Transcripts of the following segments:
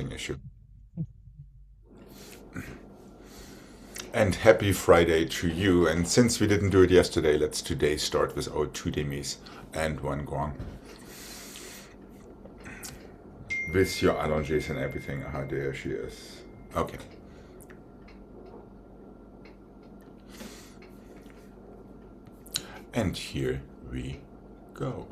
hosting issue. And happy Friday to you. And since we didn't do it yesterday, let's today start with our two demis and one gong. With your allonges and everything. Ah, there she is. Okay. And here we go.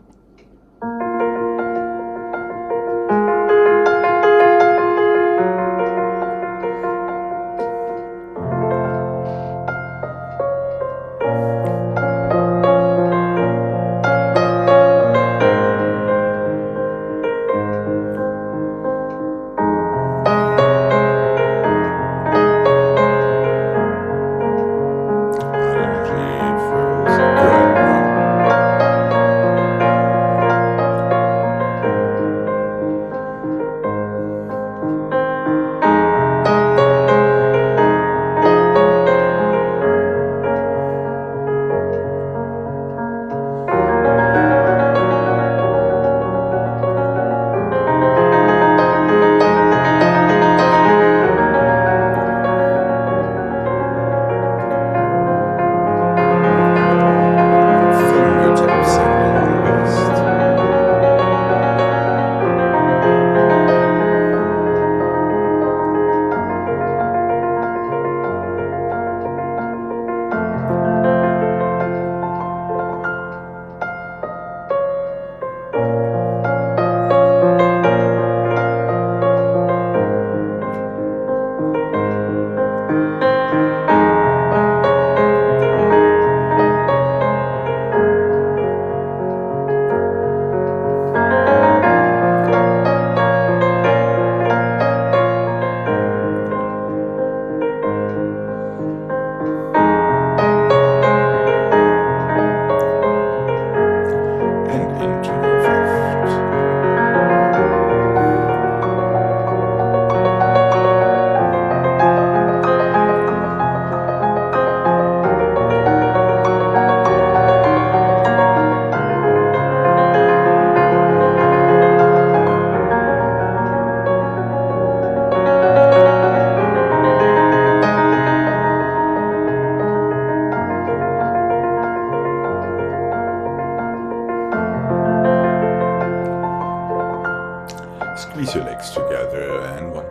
Squeeze your legs together and one.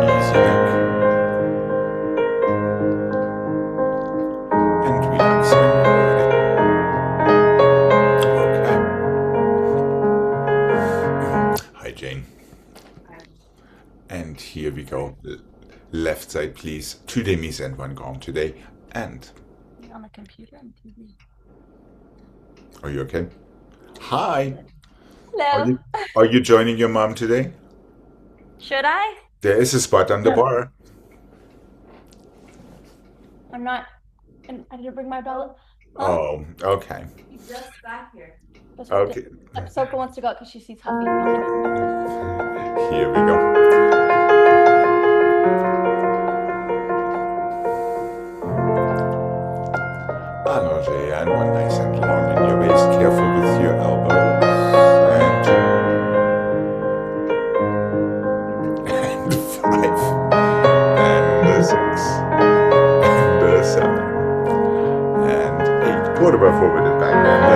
Easy neck. And relax when you're ready. Okay. Hi, Jane. And here we go. Left side, please. Two demis and one gong today. And On the computer and TV. are you okay? Hi. Are Hello. you joining your mom today? Should I? There is a spot on the bar. I'm not. And I didn't bring my dollar. Oh, okay. He's just back here. Okay. Soka wants to go out because she sees Huffy. Here we go. Allongé and one nice and long in your waist. Careful with your elbows. And five. And a six. And a seven. And eight. Quarter forward and back. And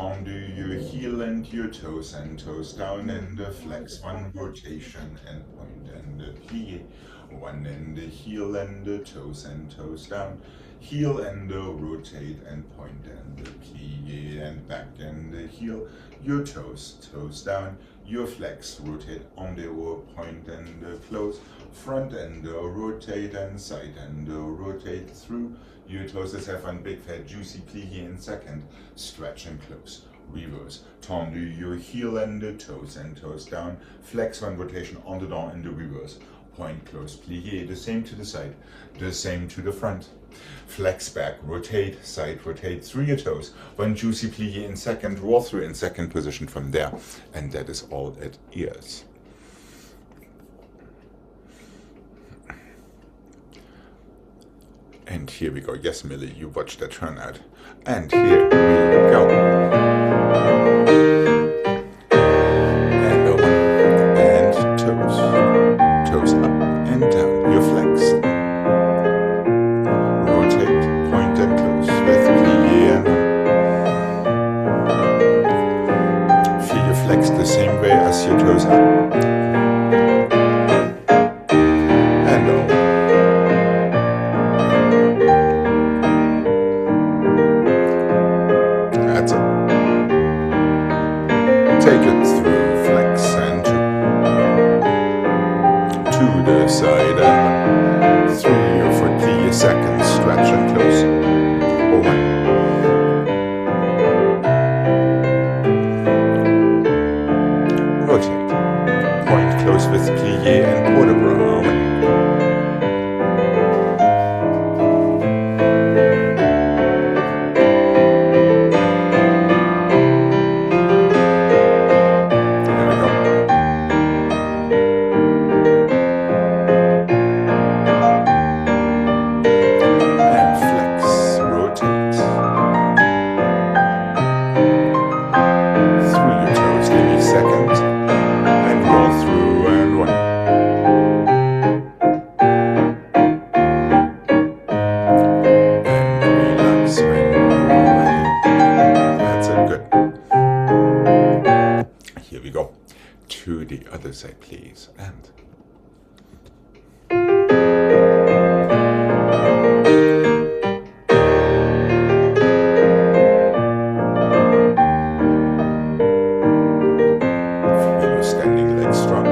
Tom, do your heel and your toes and toes down and flex. One rotation and point and plie. One and the heel and the toes down. Heel and rotate and point and plie and back and heel. Your toes down. Your flex, rotate on the point and close. Front and rotate and side and rotate through. Your toes, let's have one big fat juicy plie in second. Stretch and close. Reverse. Tom, do your heel and toes down. Flex one rotation on the down and the reverse. Point, close, plie. The same to the side. The same to the front. Flex back, rotate, side, rotate through your toes. One juicy plie in second, roll through in second position from there. And that is all it is. And here we go. Yes, Millie, you watch that turnout. And here we go. And one. And toes. Toes up and down. You're flexed. Rotate, point and close with plie and one. Feel you flex the same way as your toes up. And down. That's it. Take it through, flex and to the side and 3 or 40 seconds, stretch and close. 1. Rotate. Point close with plie and quarter bra. To the other side, please, and feel your standing legs strong.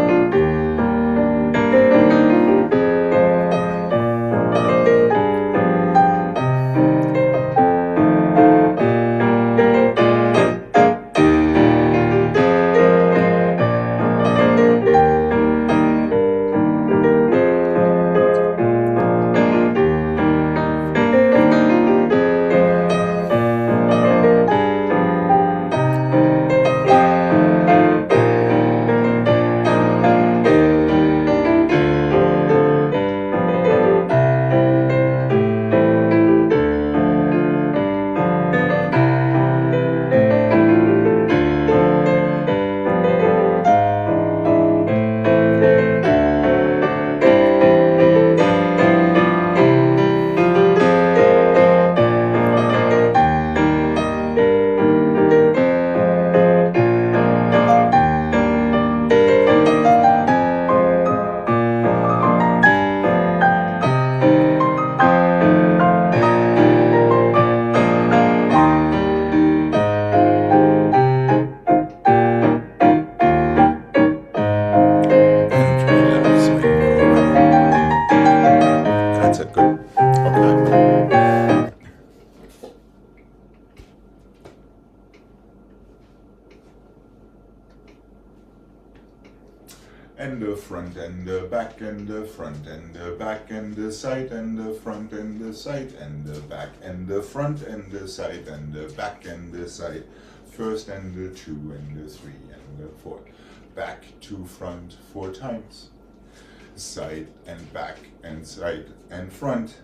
and the front and the back and the front and the back and the side and the front and the side and the back and the front and the side and the back and the side. First and the 2 and the 3 and the 4. Back to front 4 times. Side and back and side and front.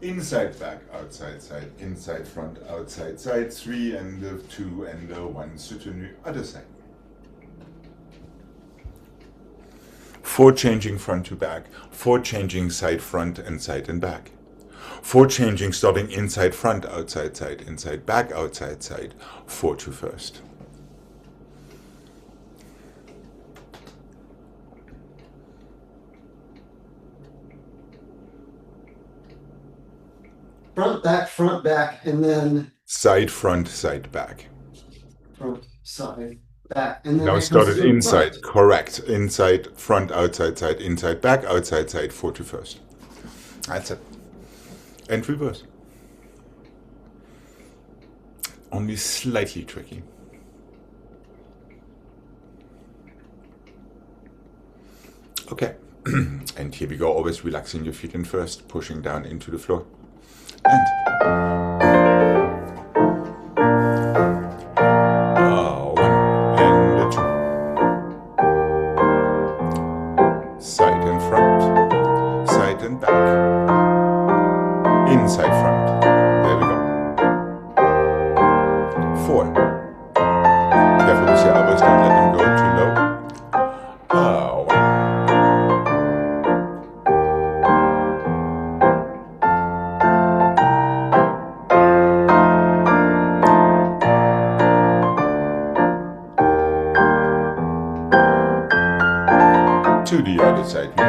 Inside, back, outside, side, inside, front, outside, side. 3 and the 2 and the 1. Soutenu, other side. 4 changing front to back. 4 changing side, front, and side and back. 4 changing, starting inside, front, outside, side, inside, back, outside, side, 4 to first. front, back, and then Side, front, side, back. front, side, back, and then Now it started comes through inside, front. correct. Inside, front, outside, side, inside, back, outside, side, 4 to first. That's it. And reverse. Only slightly tricky. Okay. And here we go, always relaxing your feet in first, pushing down into the floor. And one and two. Side and front, side and back. Inside front. There we go. 4. Careful with your elbows, don't let them go too low. 1. 2 the other side. We go.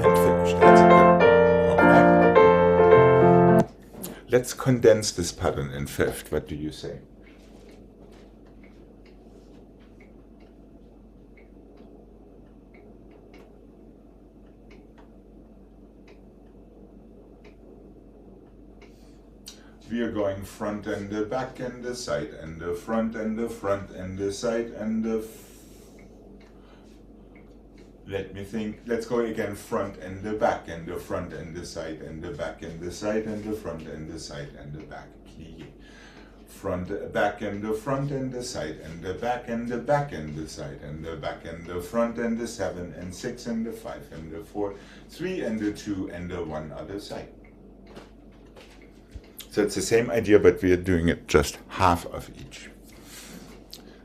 'And finished. That's it. Okay. Let's condense this pattern in 5th. What do you say? We are going front and the back and the side and the front and the front and the side and the let me think. Let's go again. Front and the back and the front and the side and the back and the side and the front and the side and the back. Plié. Front, back and the front and the side and the back and the back and the side and the back and the front and the 7 and 6 and the 5 and the 4, 3 and the 2 and the 1 other side. So it's the same idea, but we are doing it just half of each.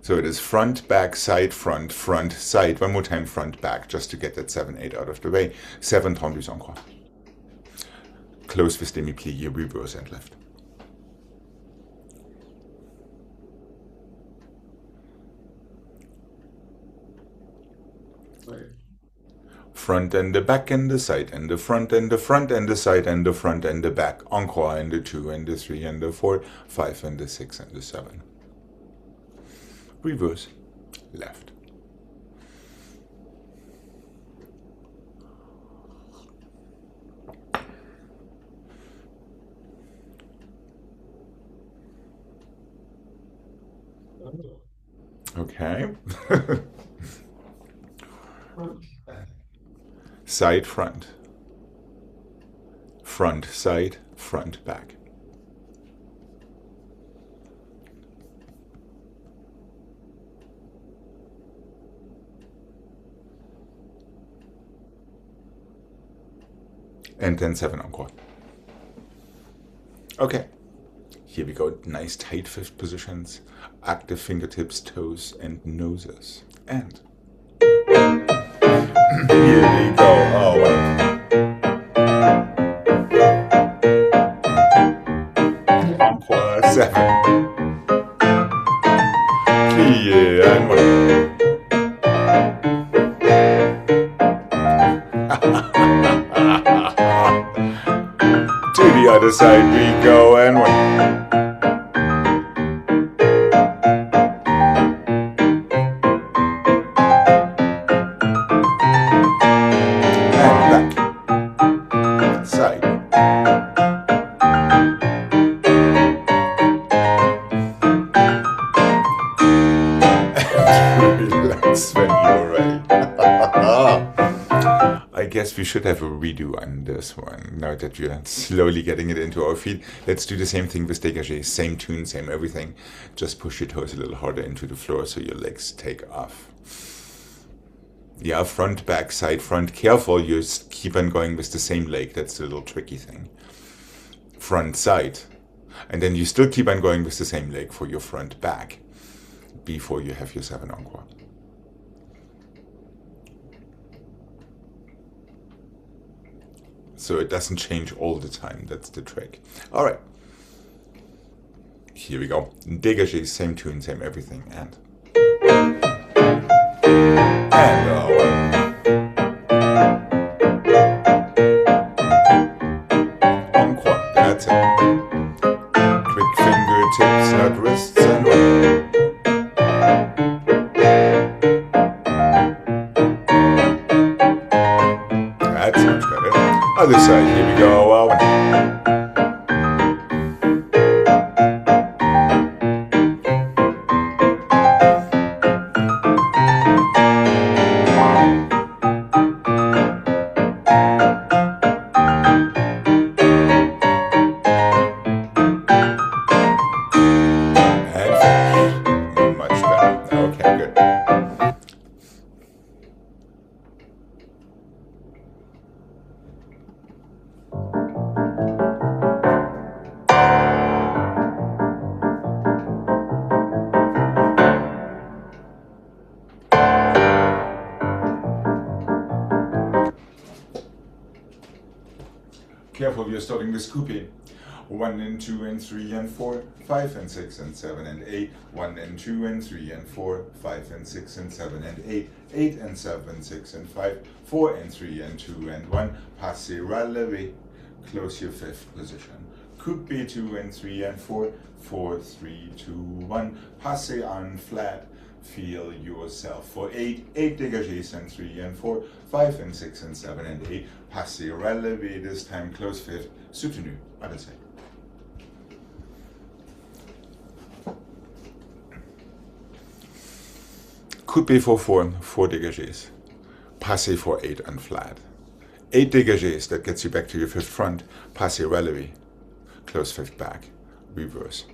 So it is front, back, side, front, side. One more time, front, back, just to get that 7, 8 out of the way. 7 tendus encore. Close with demi-plié, reverse and left. Front and the back and the side and the front and the front and the side and the front and the back. Encore and the 2 and the 3 and the 4, 5 and the 6 and the 7. Reverse, left. Okay. Side, front. Front, side, front, back. And then 7 encore. Okay. Here we go. Nice tight 5th positions. Active fingertips, toes, and noses. And here we go. Oh, wow. Encore 7. Plié and 1. To the other side we go and 1. we should have a redo on this one, now that we are slowly getting it into our feet. Let's do the same thing with dégagé, same tune, same everything. Just push your toes a little harder into the floor so your legs take off. Yeah, front, back, side, front. Careful, you keep on going with the same leg. That's the little tricky thing. Front, side. And then you still keep on going with the same leg for your front, back before you have your 7 encore. So it doesn't change all the time. That's the trick. All right. Here we go. Dégagé, same tune, same everything. And encore. That's it. Quick fingertips, not wrists, and one. That's much better. Other side, here we go. And finish. Much better. Okay, good. Careful, you're starting with coupe. 1 and 2 and 3 and 4, 5 and 6 and 7 and 8, 1 and 2 and 3 and 4, 5 and 6 and 7 and 8, 8 and 7, 6 and 5, 4 and 3 and 2 and 1, passez relevé, close your 5th position. Coupe 2 and 3 and 4, 4, 3, 2, 1, passez on flat, feel yourself for 8, 8 dégagés and 3 and 4, 5 and 6 and 7 and 8, passez relevé, this time close 5th, soutenu, other side. Coupe for 4, 4 dégagés. Passez for 8 and flat. 8 dégagés, that gets you back to your 5th front. Passez relevé, close 5th back, reverse.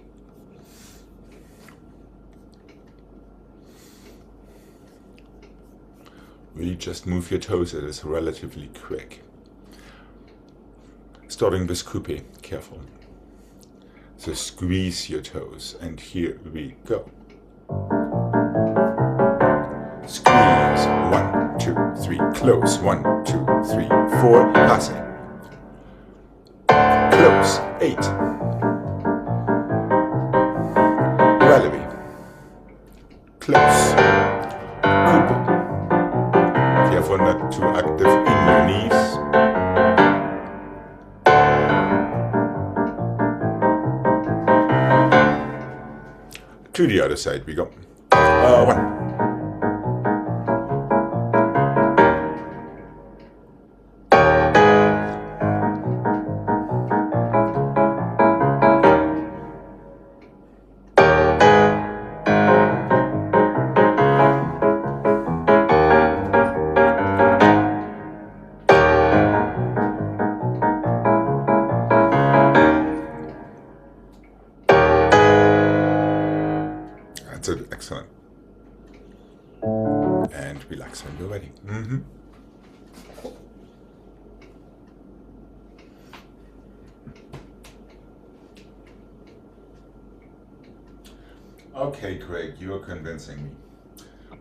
Really just move your toes, it is relatively quick. Starting with coupe, careful. So squeeze your toes, and here we go. Squeeze, 1, 2, 3, close, 1, 2, 3, 4, passing. Close, 8. Relevé. Close. Coupe. Careful not too active in your knees. To the other side we go. 1. That's it, excellent. And relax when you're ready. Okay, Gregg, you're convincing me.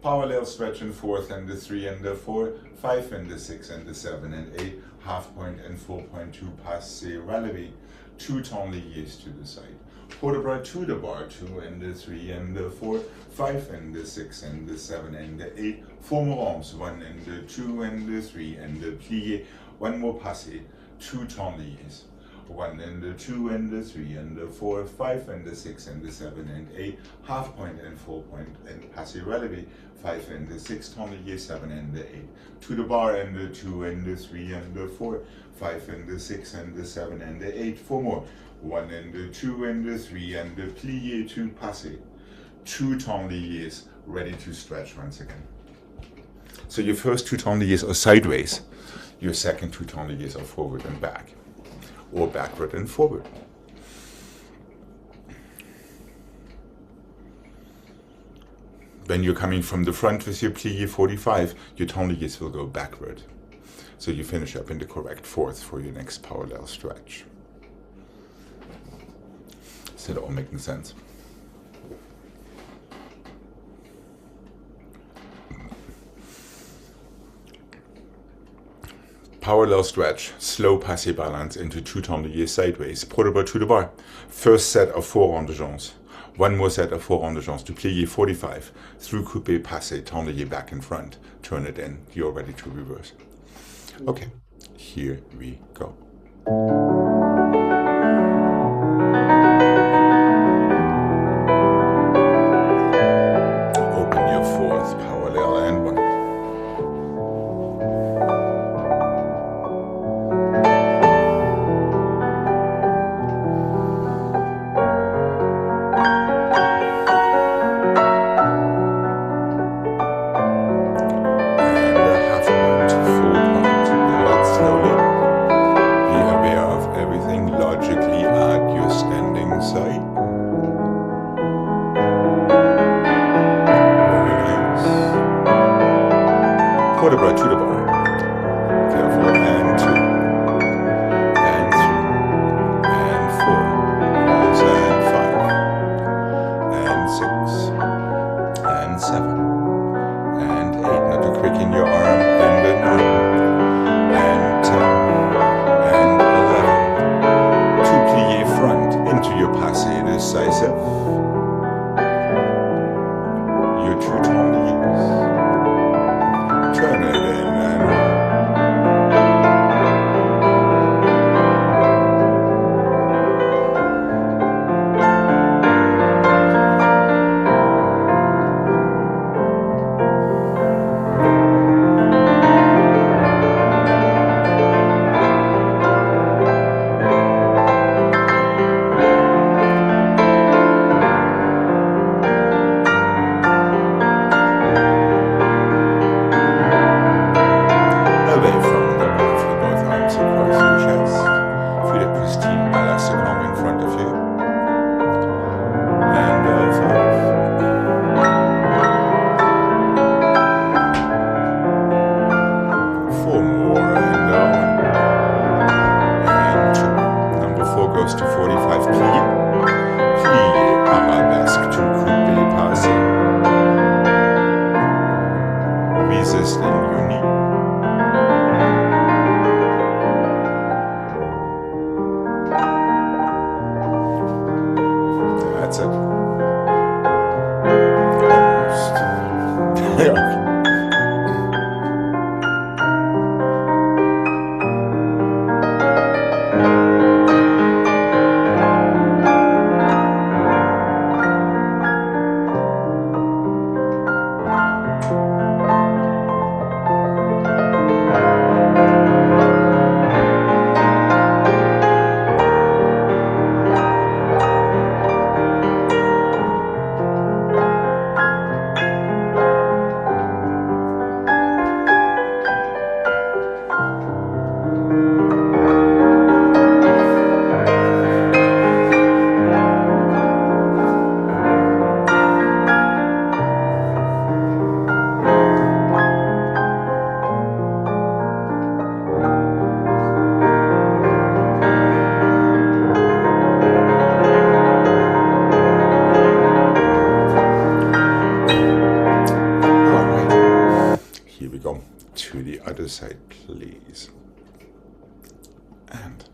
Parallel stretch in 4th and the 3 and the 4, 5 and the 6 and the 7 and 8, half point and 4.2 passé relevé, 2 temps liés to the side. Port bras to the bar, 2 and the 3 and the 4, 5 and the 6 and the 7 and the 8, 4 more arms, 1 and the 2 and the 3 and the plié, 1 more passé, 2 temps liés. 1 and the 2 and the 3 and the 4, 5 and the 6 and the 7 and 8, half point and 4 point and passé relevé, 5 and the 6 temps liés, 7 and the 8. To the bar and the 2 and the 3 and the 4, 5 and the 6 and the 7 and the 8, 4 more. 1 and the 2 and the 3 and the plié to passé. 2 temps liés, ready to stretch once again. So your first 2 temps liés are sideways. Your second two tourniquets are forward and back, or backward and forward. When you're coming from the front with your plie 45, your tourniquets will go backward. So you finish up in the correct fourth for your next parallel stretch. Is that all making sense? Parallel stretch, slow passé balance into two tourniquets sideways, port de bras to the bar. First set of 4 ronds de jambes. One more set of 4 ronds de jambes to plie 45, through coupé, passé, tourniquet back in front. Turn it in, you're ready to reverse. Okay, here we go. Open your fourth parallel and 1. Quarter to the bar. Careful, and 2, and 3, and 4, and 5, and 6, and 7, and 8. Not too quick in your arm, and 9, and 10, and 11. Two plie front into your passé decisive. Your two tourniquets. Turn it in and to 45 plie, plie, arabesque to coupé, passé, resisting your knee. That's it. Almost. To the other side, please. And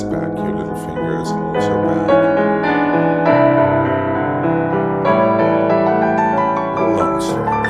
back, your little finger is also back. Long stretch.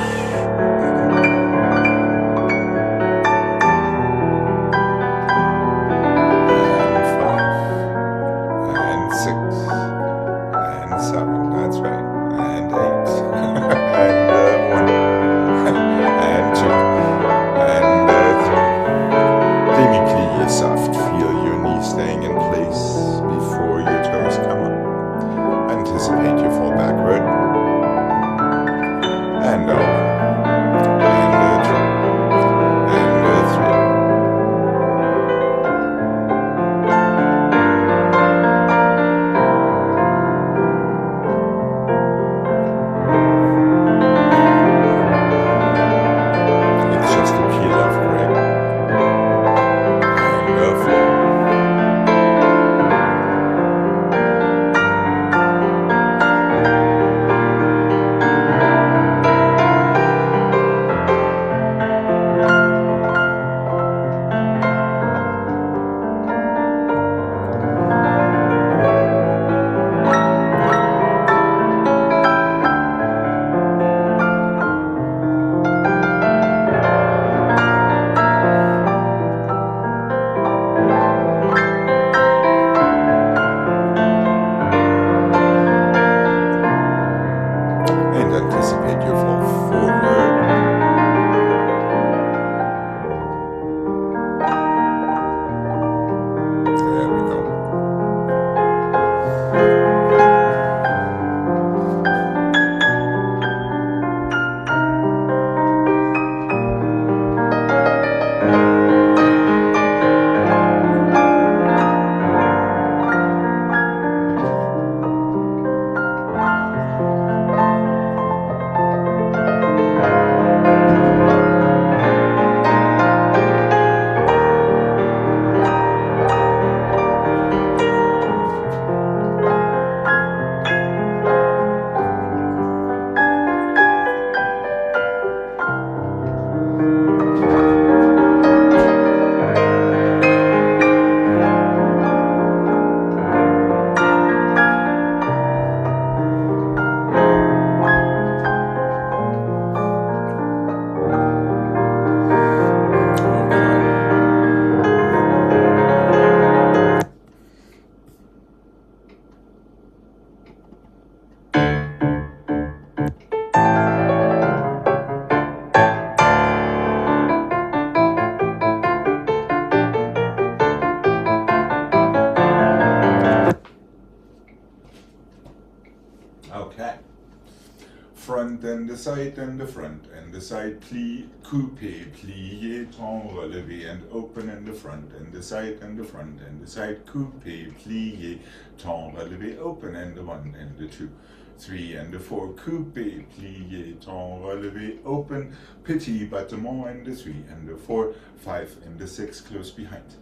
side and the front and the side, plie, coupe, plie, tend, relevé, and open and the front and the side and the front and the side, coupe, plie, tend, relevé, open and the 1 and the 2, 3 and the 4, coupe, plie, tend, relevé, open, petit battement and the 3 and the 4, 5 and the 6, close behind.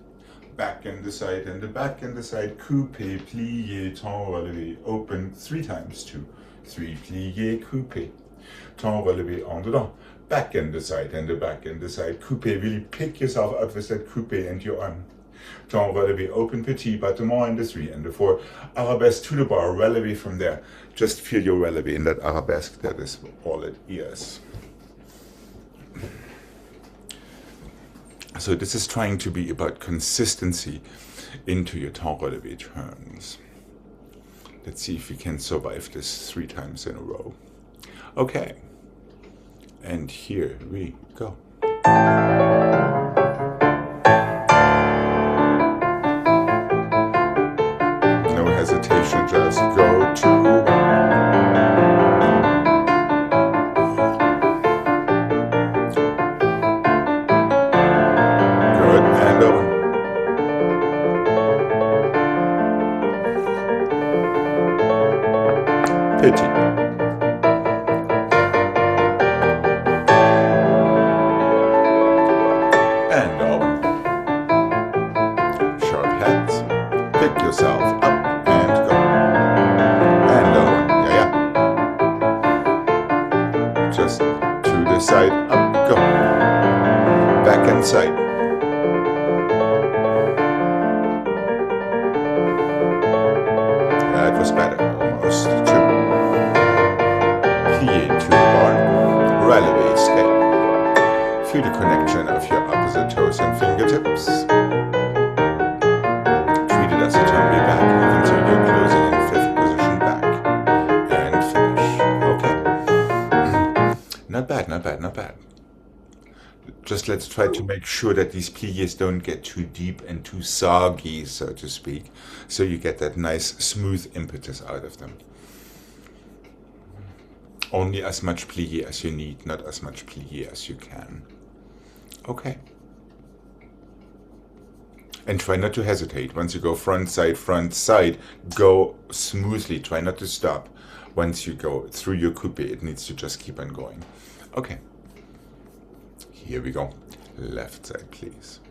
Back and the side and the back and the side, coupe, plie, tend, relevé, open 3 times, 2, 3, plie, coupe, tend, relevé, en dedans. Back and the side and the back and the side, coupe, really pick yourself up with that coupe and your arm. Tend, relevé, open, petit, battement, and the 3 and the 4. Arabesque to the bar, relevé from there. Just feel your relevé in that arabesque, that is all it is. So this is trying to be about consistency into your tend, relevé turns. Let's see if we can survive this 3 times in a row. Okay, and here we go. No hesitation, just go to 1. Good, and a 1. Petit. And open. Sharp heads. Pick yourself up and go. And open. Yeah. Just to the side, up, go. Back and side. That was better. Almost 2. Plie to the bar. Relevé, stay. Feel the connection of your opposite toes and fingertips. Treat it as a turn back, even so you're closing in 5th position back. And finish. Okay. Not bad, not bad, not bad. Just let's try to make sure that these pliés don't get too deep and too soggy, so to speak, so you get that nice smooth impetus out of them. Only as much plié as you need, not as much plié as you can. Okay. And try not to hesitate. Once you go front, side, go smoothly. Try not to stop. Once you go through your coupe, it needs to just keep on going. Okay. Here we go. Left side, please.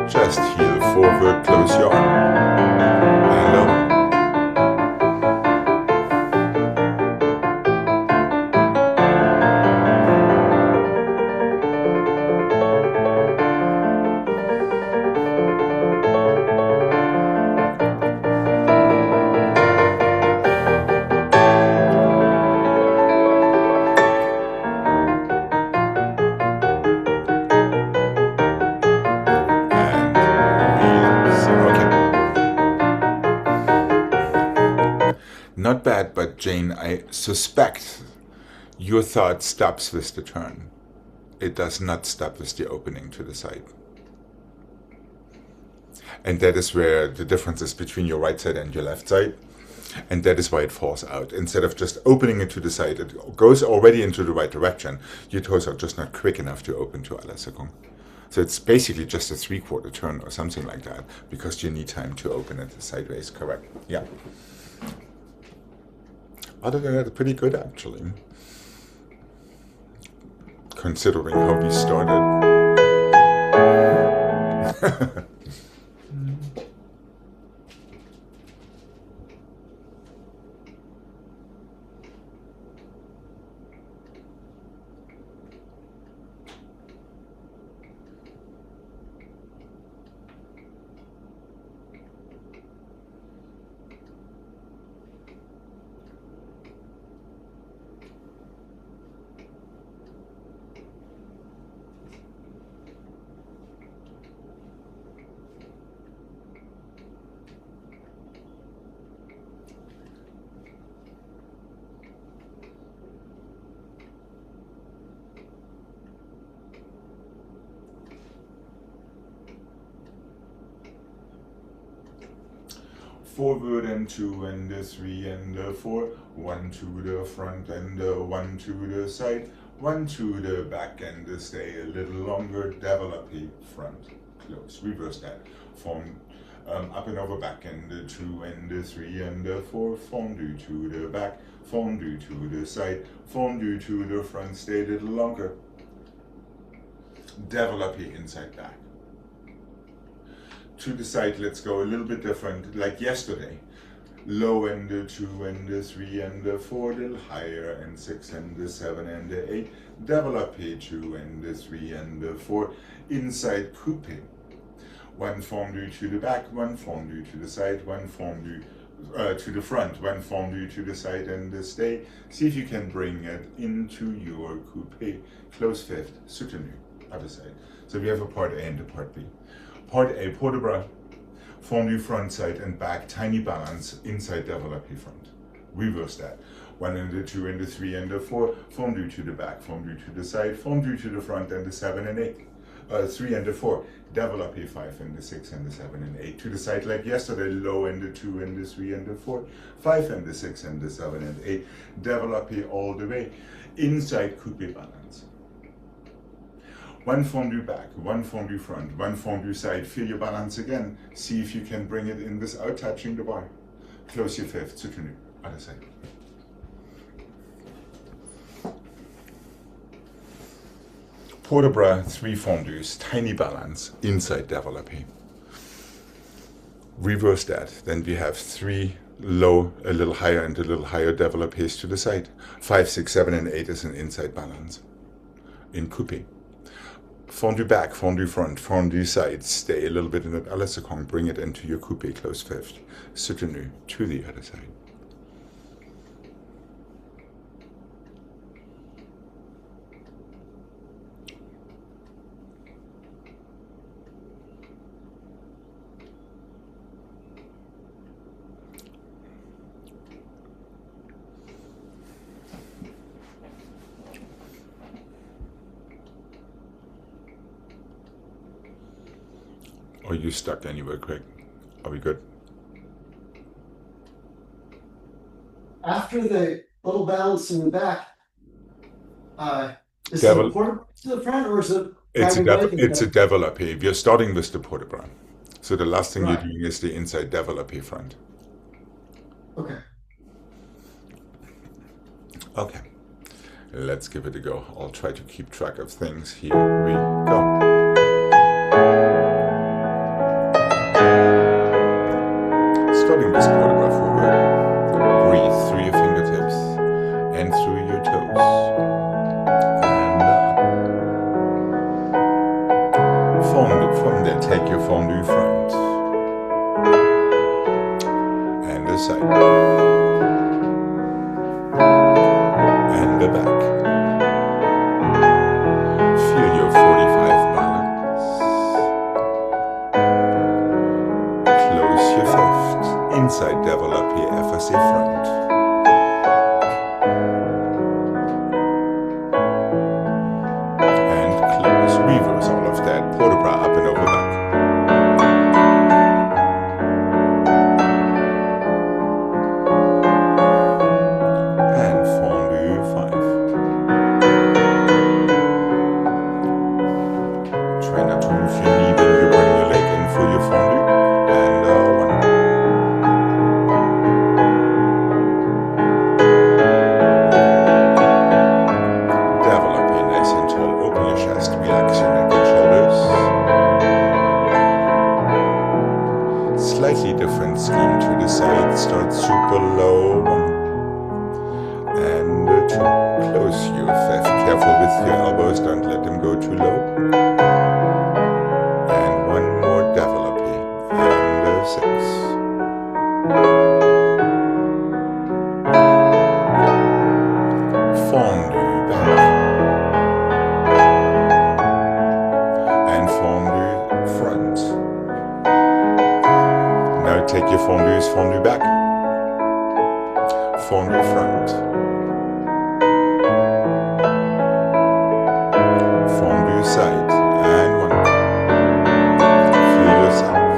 Just heel forward, close your arm, and over. Not bad, but Jane, I suspect your thought stops with the turn. It does not stop with the opening to the side. And that is where the difference is between your right side and your left side. And that is why it falls out. Instead of just opening it to the side, it goes already into the right direction. Your toes are just not quick enough to open to à la seconde. So it's basically just a 3/4 turn or something like that, because you need time to open it sideways, correct? Yeah. Other than that, pretty good actually, considering how we started. forward and 2 and 3 and 4, 1 to the front and 1 to the side, 1 to the back and stay a little longer, develop front, close, reverse that, form up and over back and 2 and 3 and 4, fondu to the back, fondu to the side, fondu to the front, stay a little longer, develop inside back. To the side, let's go a little bit different, like yesterday. Low and 2 and 3 and 4, a little higher, and 6 and 7 and 8. Develop 2 and 3 and 4. Inside coupe. 1 fondu to the back, 1 fondu to the side, 1 fondu to the front, 1 fondu to the side and stay. See if you can bring it into your coupe. Close fifth, soutenu, other side. So we have a part A and a part B. Part A, port de bras, fondu front, side and back, tiny balance, inside develop front. Reverse that. 1 and 2 and 3 and 4, fondu to the back, fondu to the side, fondu to the front and 7 and 8. 3 and 4, develop 5 and 6 and 7 and 8. To the side like yesterday, low and 2 and 3 and 4, 5 and 6 and 7 and 8. Develop all the way. Inside coupe balance. 1 fondu back, 1 fondu front, 1 fondu side. Feel your balance again. See if you can bring it in without touching the bar. Close your fifth, soutenu, other side. Port de bras, 3 fondus, tiny balance, inside developing. Reverse that. Then we have 3 low, a little higher and a little higher developers to the side. 5, 6, 7 and 8 is an inside balance in coupe. Fondu back, fondu front, fondu side, stay a little bit in that à la seconde, bring it into your coupe, close fifth, soutenu, to the other side. Are you stuck anywhere, Gregg? Are we good? After the little bounce in the back, is Devil- it port to the front or is it? It's a a developé. We're starting with the port de bras. So the last thing Right. you're doing is the inside developé front. Okay. Okay, let's give it a go. I'll try to keep track of things. Here we go. Starting this port de bras forward. Breathe through your fingertips and through your toes. And from there, take your fondu front and the side and the back. Feel your 45 balance. Close your fifth. Inside develop your FSA front. And close. Reverse all of that. Port de bras up and over back. And fondu 5. Try not to move your knee when you bring your leg in for your fondu. And 1. Develop here nice and tall. Open your chest. Relax your neck and shoulders. Slightly different scheme to the side. Start super low. 1. And 2. Close your fifth. Careful with your elbows. Don't let them go too low. And 1 more develop here. And 6. Fondu back. And fondu front. Now take your fondus, fondu back. Fondu front. Fondu side. And 1. Feel yourself.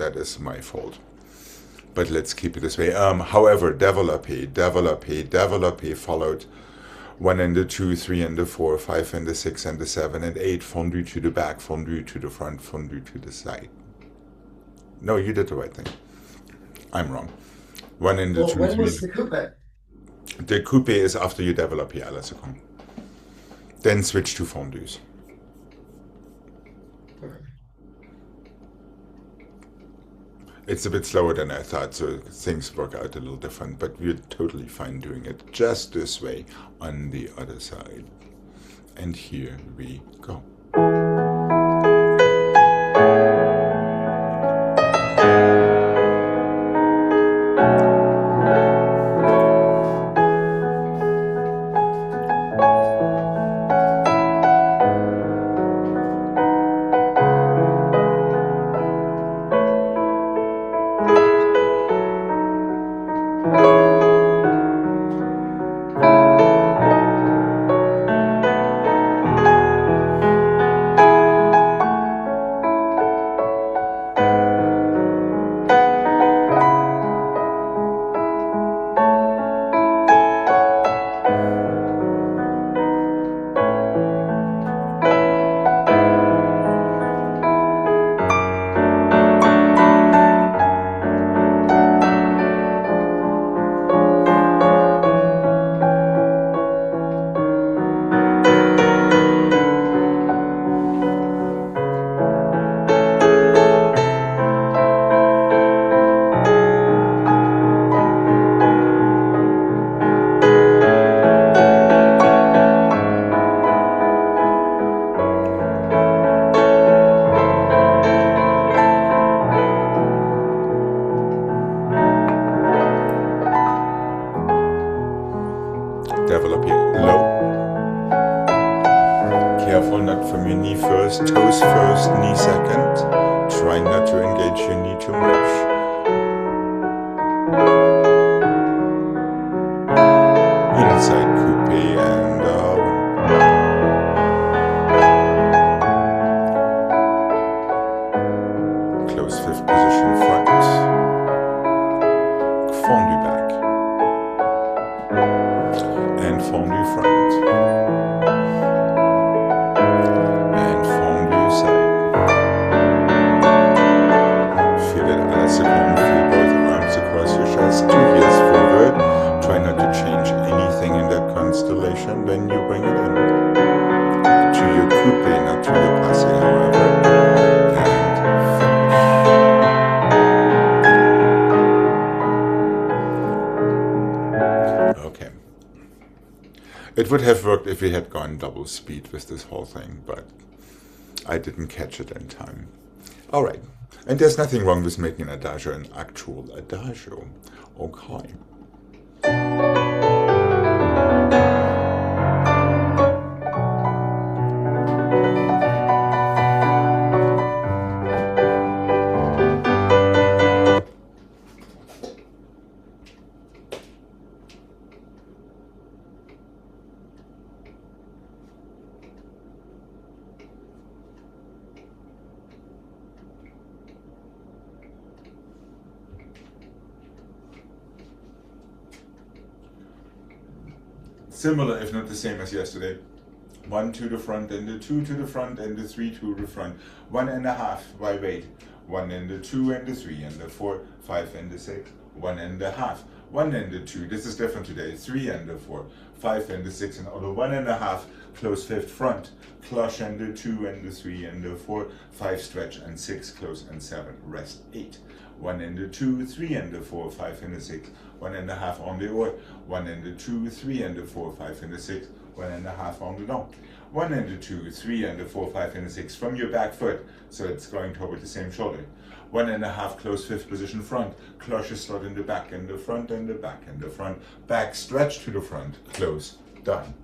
that is my fault. But let's keep it this way. However, développé followed 1 and the 2, 3 and the 4, 5 and the 6 and the 7 and 8, fondu to the back, fondu to the front, fondu to the side. No, you did the right thing. I'm wrong. 1 and the Well, 2, when 3. was the coupe? The coupe is after you développé à la seconde. Then switch to fondus. Okay. It's a bit slower than I thought, so things work out a little different, but we're totally fine doing it just this way on the other side. And here we go. Develop here low. Careful not from your knee first, toes first, knee second. Try not to engage your knee too much. Inside coupe and close fifth position front. Fondu back. And fondu front. And fondu side. Feel it à la seconde. Feel both arms across your chest. 2 heels forward. Try not to change anything in that constellation. Then you bring it in. To your coupe, not to your passé, however. And finish. Okay. It would have worked if we had gone double speed with this whole thing, but I didn't catch it in time. Alright, and there's nothing wrong with making an adagio an actual adagio. Okay. Similar, if not the same as yesterday. 1 to the front and the 2 to the front and the 3 to the front. 1.5, why wait? 1 and the 2 and the 3 and the 4, 5 and the 6. 1.5. 1 and the 2, this is different today. 3 and the 4, 5 and the 6 and although 1.5, close fifth front. Cloche and the 2 and the 3 and the 4, 5 stretch and 6 close and 7 rest 8. 1 and the 2, 3 and the 4, 5 and the 6. 1.5 on the oar. 1 and the 2, 3 and the 4, 5 and the 6. 1.5 on the long. 1 and the 2, 3 and the 4, 5 and the 6 from your back foot, so it's going toward the same shoulder. 1.5 close fifth position front. Cloche slot in the back and the front and the back and the front. Back stretch to the front. Close. Done.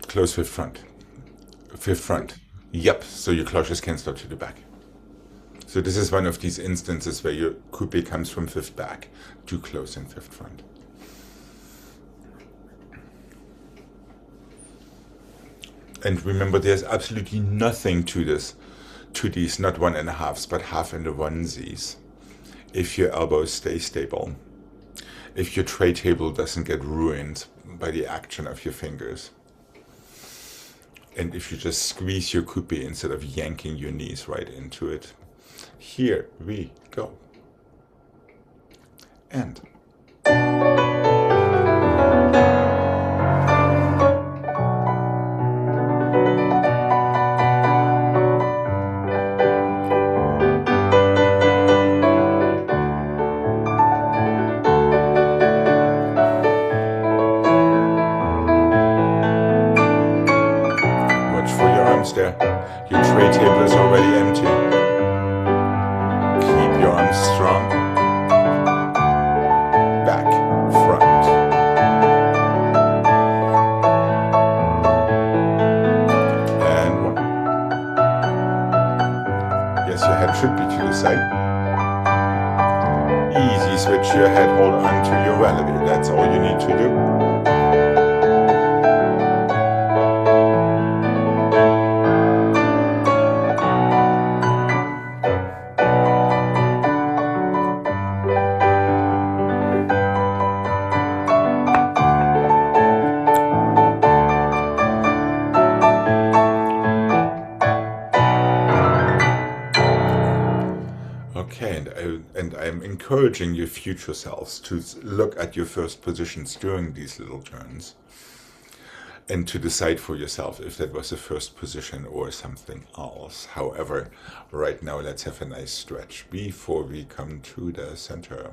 Close fifth front. Fifth front. Yep, so your cloches can start to the back. So this is one of these instances where your coupe comes from fifth back to close in fifth front. And remember, there's absolutely nothing to these not 1.5s, but half and onesies. If your elbows stay stable, if your tray table doesn't get ruined by the action of your fingers, and if you just squeeze your kupi instead of yanking your knees right into it. Here we go. And watch for your arms there. Your tray table is already empty. Keep your arms strong. Back, front. And one. Yes, your head should be to the side. Easy switch your head, hold on to your relative. That's all you need to do. Okay, and I'm encouraging your future selves to look at your first positions during these little turns and to decide for yourself if that was the first position or something else. However, right now let's have a nice stretch before we come to the center.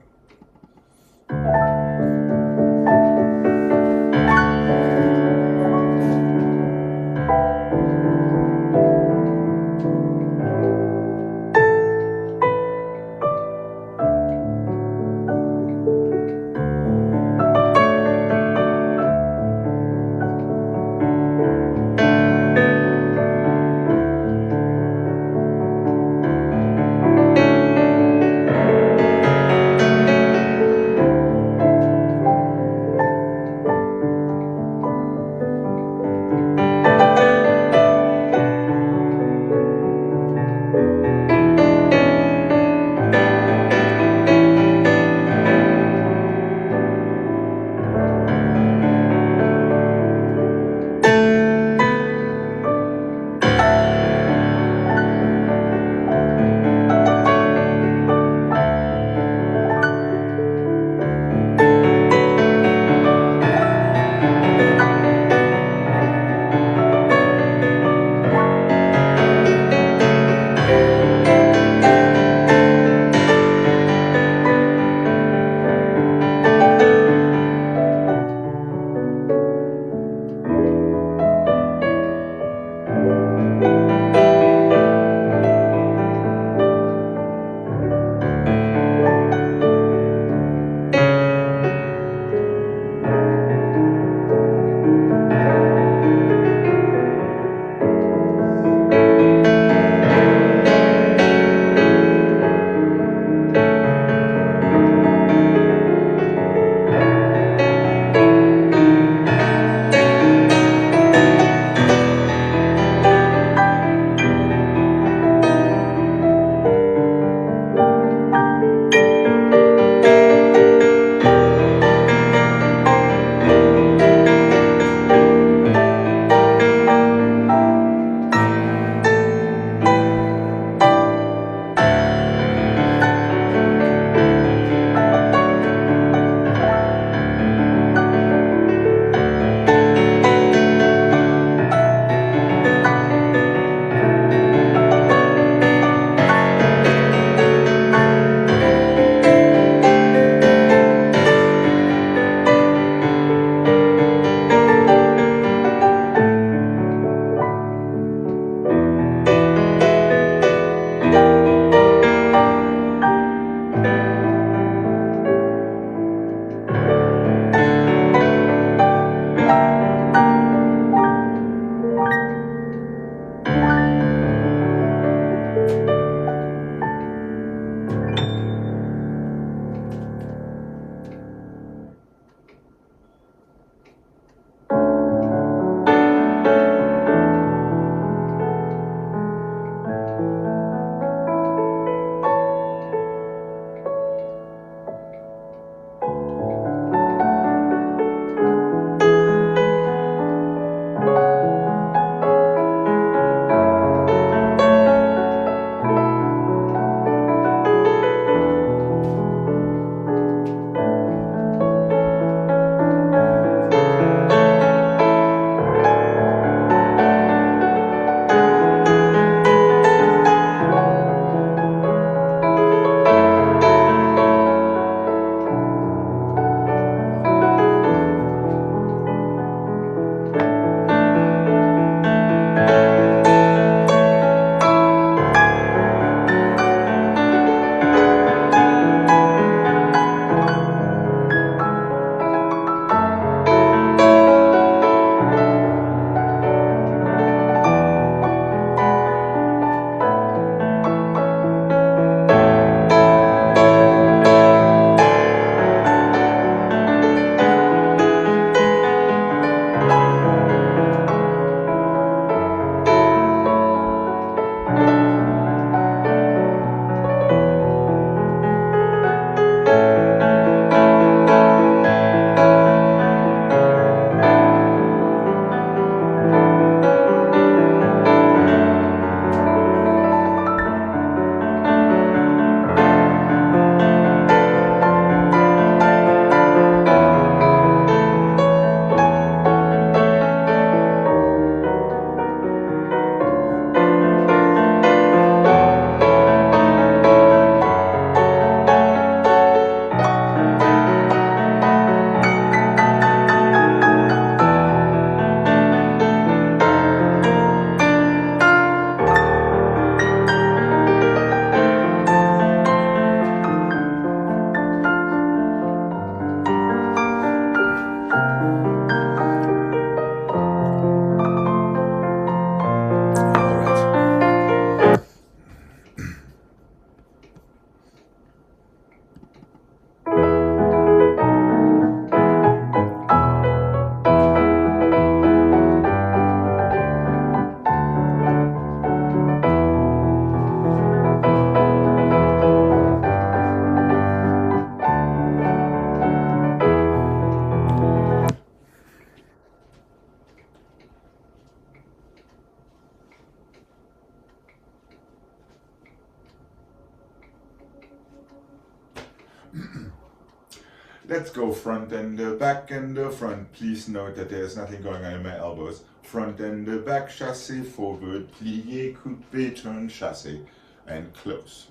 Let's go front and the back and the front. Please note that there's nothing going on in my elbows. Front and the back, chassé, forward, plié, coupé, turn, chassé, and close.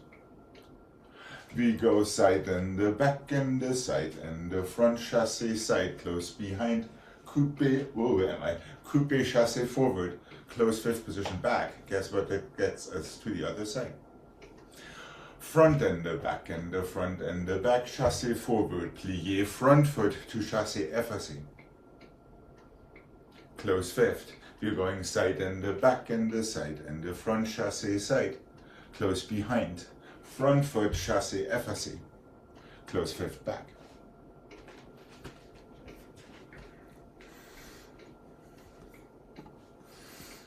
We go side and the back and the side and the front, chassé, side, close behind, coupé, where am I? Coupé, chassé, forward, close fifth position back. Guess what that gets us to the other side? Front and the back and the front and the back, chassé forward, plié front foot to chassé effacé. Close fifth. You're going side and the back and the side and the front, chassé side. Close behind. Front foot, chassé effacé. Close fifth back.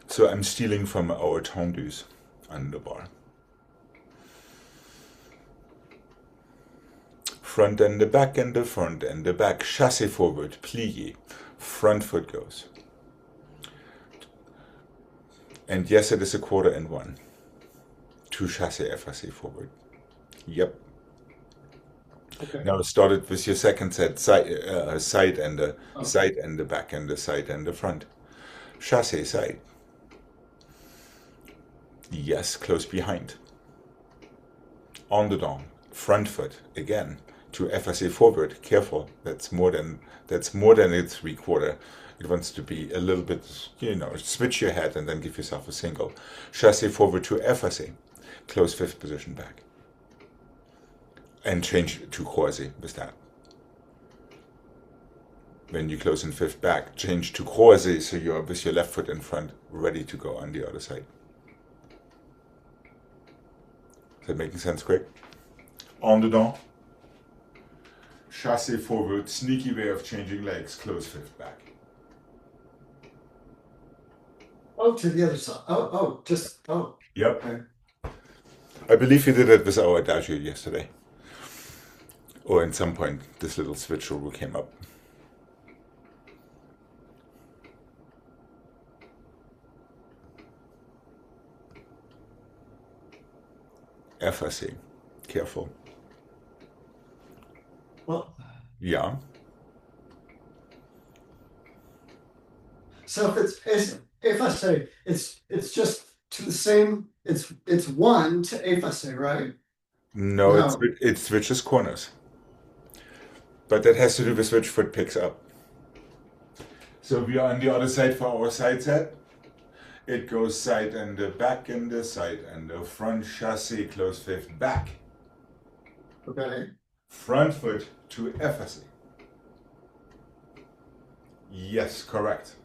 So I'm stealing from our tendus on the bar. Front and the back and the front and the back, chassé forward, plié, front foot goes. And yes, it is a quarter and one. Two chassé effacé forward. Yep. Okay. Now start it with your second set, side and the side and the back and the side and the front. Chassé side. Yes, close behind. On the down, front foot again. To effacé forward, careful. That's more than a 3/4. It wants to be a little bit, switch your head and then give yourself a single. Chassé forward to effacé, close fifth position back, and change to croisé with that. When you close in fifth back, change to croisé so you're with your left foot in front, ready to go on the other side. Is that making sense, Greg? En dedans. Chassé forward, sneaky way of changing legs, close fifth back. Oh, to the other side. Oh. Yep. Okay. I believe you did it with our adagio yesterday. Or at some point, this little switcheroo came up. Effacé. Careful. Well, Yeah. so if I say it's just to the same, it's one to effacé, right? No, No. it switches corners. But that has to do with which foot picks up. So we are on the other side for our side set. It goes side and the back and the side and the front, chassé, close fifth back. Okay. Front foot to effacé. Yes, correct.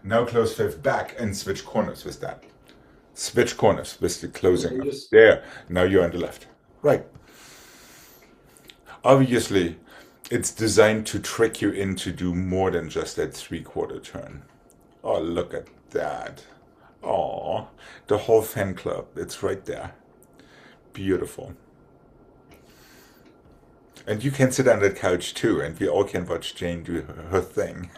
Now close fifth back and switch corners with that. Switch corners with the closing. Okay, just- There, now you're on the left. Right. Obviously, it's designed to trick you in to do more than just that 3/4 turn. Oh, look at that. Oh, the whole fan club. It's right there. Beautiful. And you can sit on that couch too, and we all can watch Jane do her thing.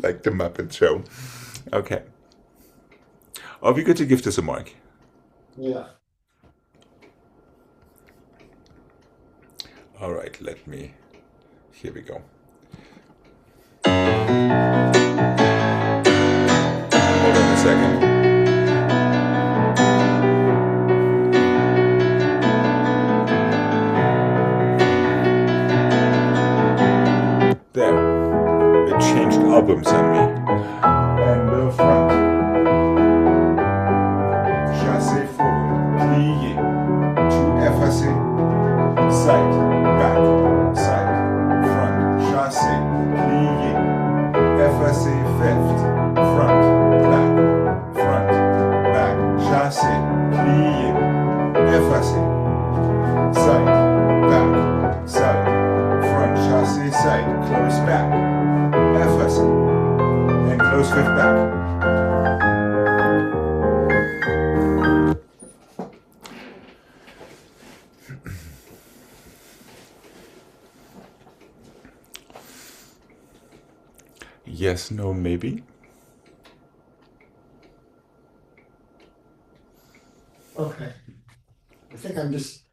Like the Muppet Show. Okay. Are we good to give this a mark? Yeah. All right, here we go. Hold on a second. There. It changed albums on me. And the front. Chassé forward. Plié. To effacé. Side. Back. Side. Front. Chassé. Plié. Effacé. Fifth. Front. Back. Front. Back. Chassé. Plié. Effacé. Side. Back. Side. Front. Chassé. Side. Close back. Effacé. And close fifth back. Yes, no, maybe. Okay. I think I'm just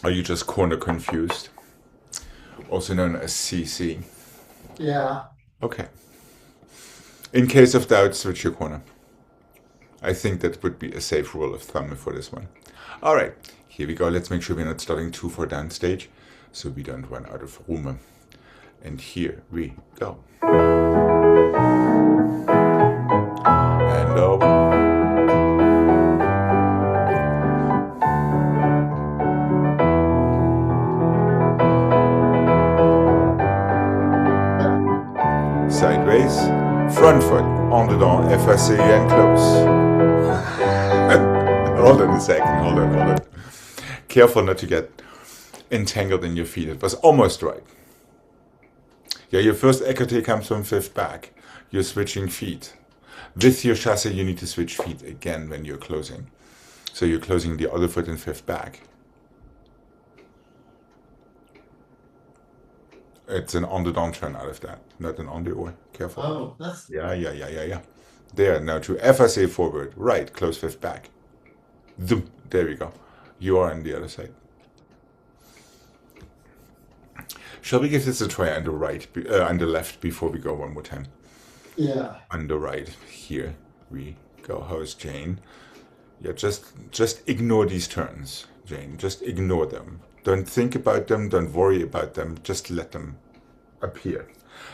Are you just corner confused? Also known as CC. Yeah. Okay. In case of doubt, switch your corner. I think that would be a safe rule of thumb for this one. All right, here we go. Let's make sure we're not starting too far downstage so we don't run out of room. And here we go. And over. Sideways, front foot, en dedans, effacé and close. Hold on a second, hold on. Careful not to get entangled in your feet. It was almost right. Yeah, your first écarté comes from fifth back. You're switching feet. With your chassé, you need to switch feet again when you're closing. So you're closing the other foot in fifth back. It's an on the down turn out of that, not an on the or. Careful. Oh, that's Yeah. There, now to effacé forward. Right, close fifth back. Zoom. There we go. You are on the other side. Shall we give this a try on the right, on the left before we go one more time? yeah. On the right, here we go. How's Jane? Yeah, just ignore these turns, Jane. Just ignore them. Don't think about them. Don't worry about them. Just let them appear.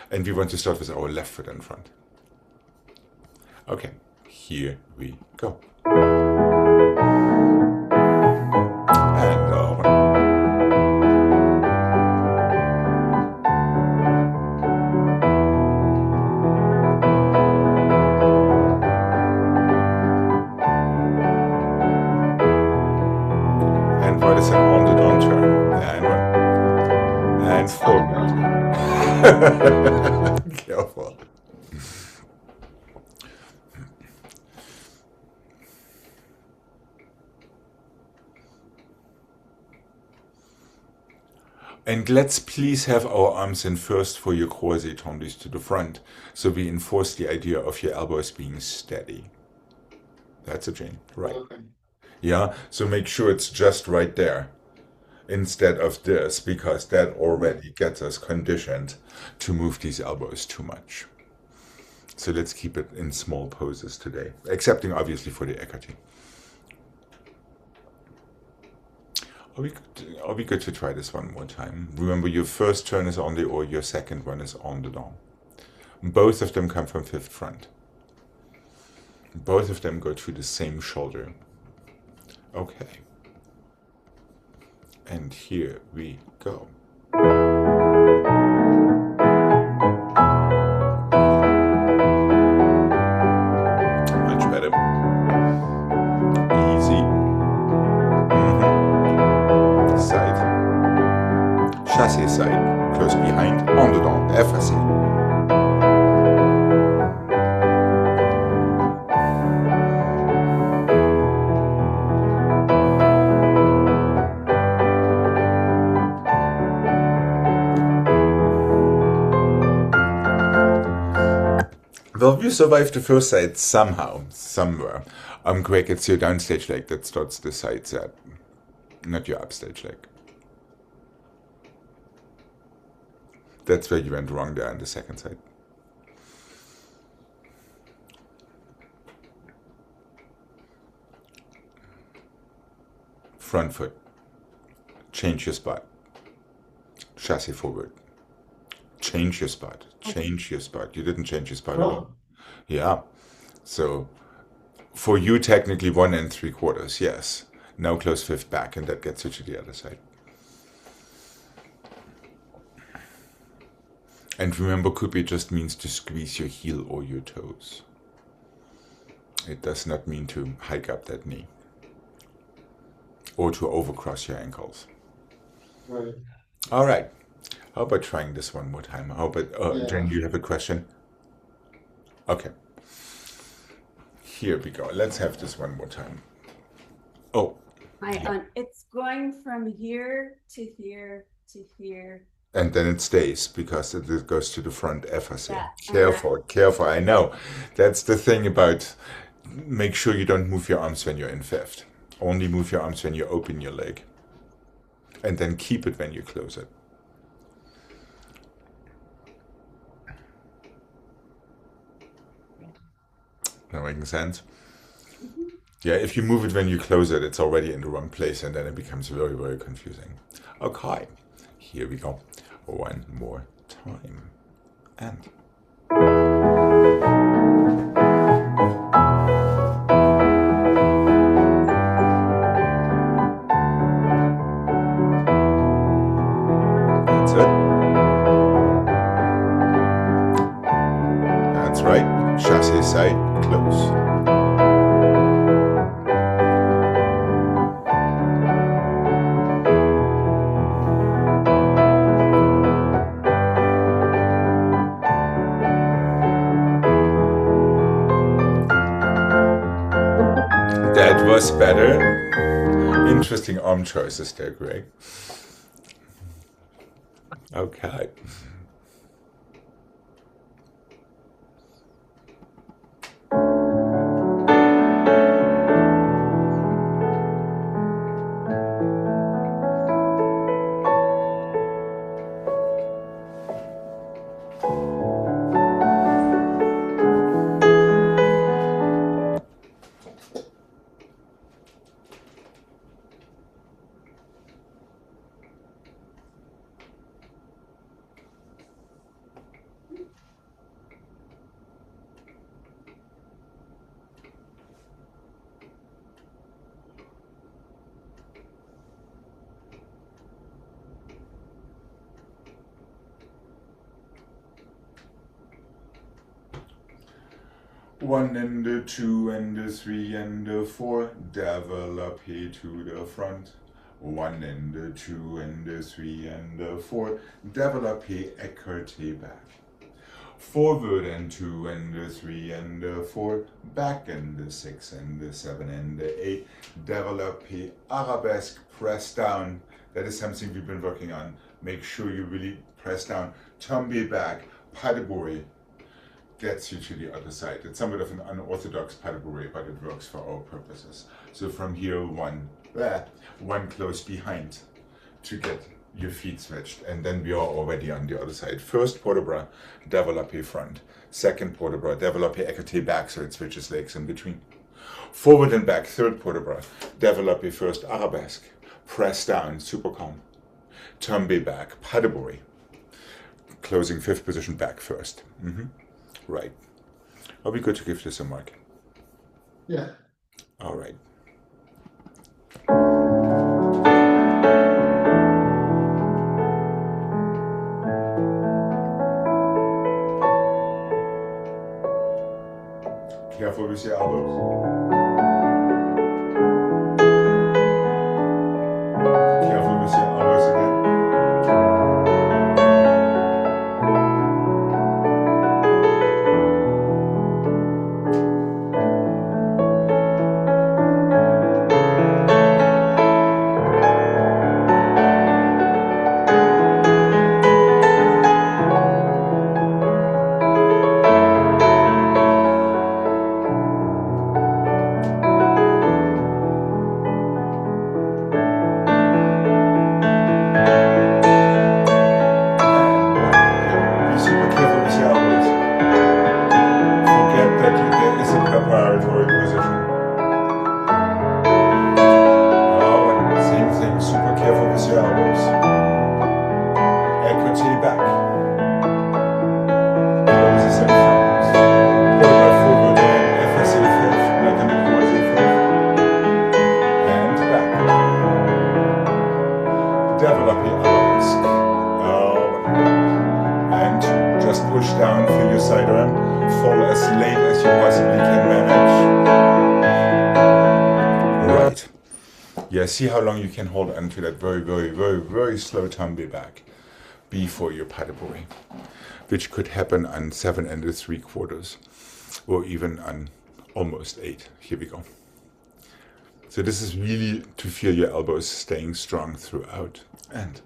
And we want to start with our left foot in front. Okay, here we go. And over. And what is an on the down turn? And one. And forward. Careful. And let's please have our arms in first for your croisé tendus to the front, so we enforce the idea of your elbows being steady. That's a Jane, right? Okay. Yeah, so make sure it's just right there instead of this, because that already gets us conditioned to move these elbows too much. So let's keep it in small poses today, excepting obviously for the écarté. Are we good to try this one more time? Remember, your first turn is on the or, your second one is on the down. Both of them come from fifth front. Both of them go through the same shoulder. Okay. And here we go. Much better. Easy. Side. Chassé side. Close behind. En dedans. Effacé. Well, you survived the first side somehow, somewhere. Gregg, it's your downstage leg that starts the side set, not your upstage leg. That's where you went wrong there on the second side. Front foot. Change your spot. Chassé forward. Change your spot. Change your spot. You didn't change your spot at all. Yeah. So for you, technically 1 3/4, yes. Now close fifth back, and that gets you to the other side. And remember, coupé just means to squeeze your heel or your toes. It does not mean to hike up that knee or to overcross your ankles. Right. All right. How about trying this one more time? How about, Yeah. Jen, you have a question? Okay. Here we go. Let's have this one more time. Oh, It's going from here to here to here. and then it stays because it goes to the front effacé. Yeah. Careful. I know. That's the thing about make sure you don't move your arms when you're in fifth. Only move your arms when you open your leg. and then keep it when you close it. That making sense? Yeah, if you move it when you close it, it's already in the wrong place, and then it becomes very, very confusing. Okay, here we go. One more time. And that's it. That's right. Chassis side, close. That was better. Interesting arm choices there, Greg. Okay. One and a two and a three and a four, develop here to the front. One and a two and a three and a four, develop here, écarté back. Forward and two and a three and a four, back and a six and a seven and a eight, develop here, arabesque, press down. That is something we've been working on. Make sure you really press down. Tombe back, pas de bourrée. Gets you to the other side. It's somewhat of an unorthodox pas de bourrée, but it works for our purposes. So from here, one close behind to get your feet switched, and then we are already on the other side. First port de bras, développé front. Second port de bras, développé écarté back, so it switches legs in between. Forward and back, third port de bras, développé first, arabesque. Press down, super calm. Tombe back, pas de bourrée. Closing fifth position back first. Right. Are we good to give this a mark? Yeah. All right. Careful with your elbows. Careful with your elbows again. Yeah, see how long you can hold on to that very, very, very, very slow tombe back before your pas de bourrée, which could happen on 7 3/4 or even on almost 8. Here we go. So this is really to feel your elbows staying strong throughout. And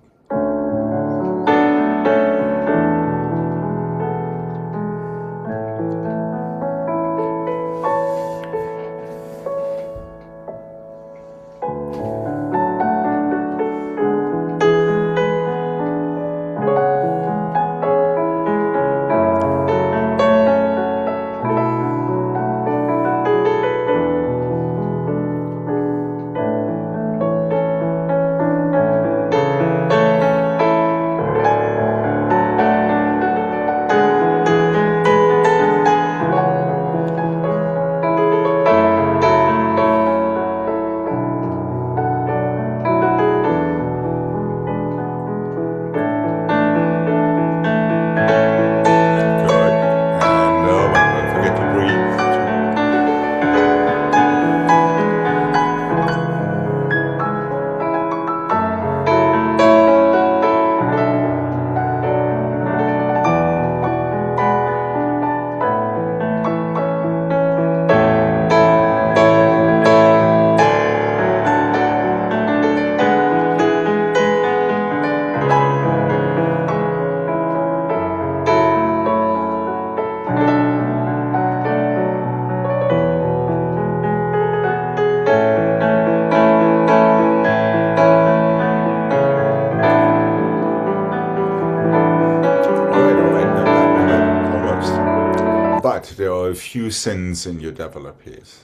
there are a few sins in your developers.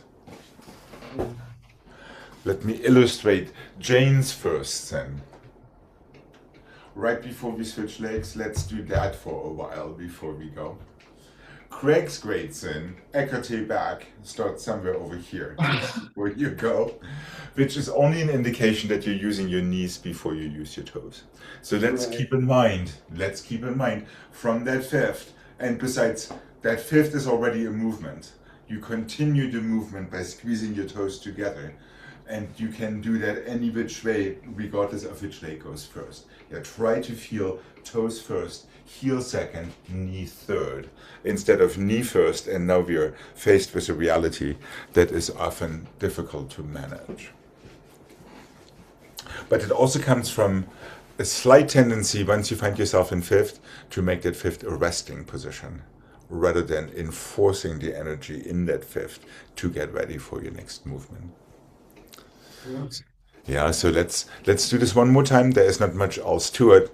Let me illustrate Jane's first sin. Right before we switch legs, let's do that for a while before we go. Gregg's great sin, écarté back, starts somewhere over here, where you go, which is only an indication that you're using your knees before you use your toes. So let's keep in mind, from that fifth, and besides, that fifth is already a movement. You continue the movement by squeezing your toes together. And you can do that any which way, regardless of which leg goes first. Yeah, try to feel toes first, heel second, knee third, instead of knee first, and now we are faced with a reality that is often difficult to manage. But it also comes from a slight tendency, once you find yourself in fifth, to make that fifth a resting position, rather than enforcing the energy in that fifth to get ready for your next movement. Yeah, so let's do this one more time. There is not much else to it.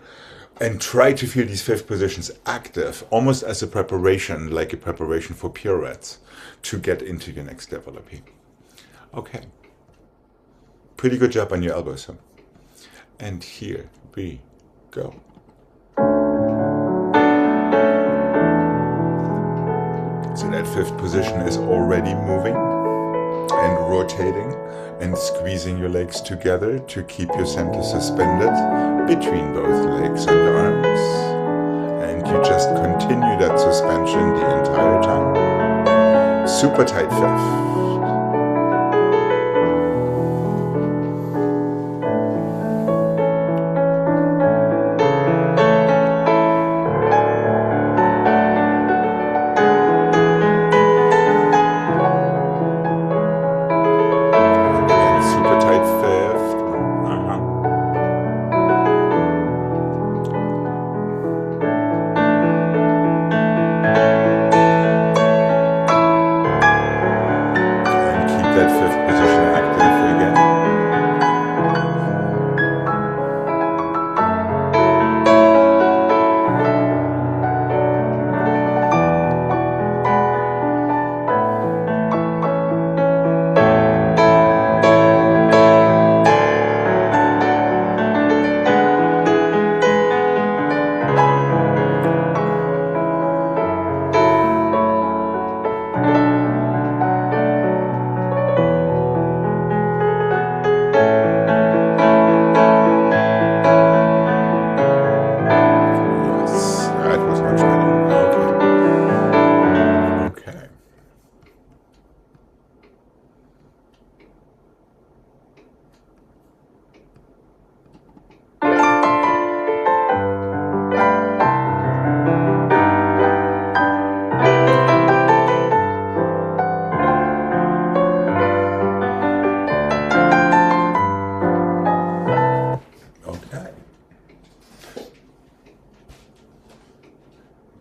And try to feel these fifth positions active, almost as a preparation, like a preparation for pirouettes, to get into your next developing. Okay. Pretty good job on your elbows. Huh? And here we go. So that fifth position is already moving and rotating and squeezing your legs together to keep your center suspended between both legs and arms. And you just continue that suspension the entire time. Super tight fifth.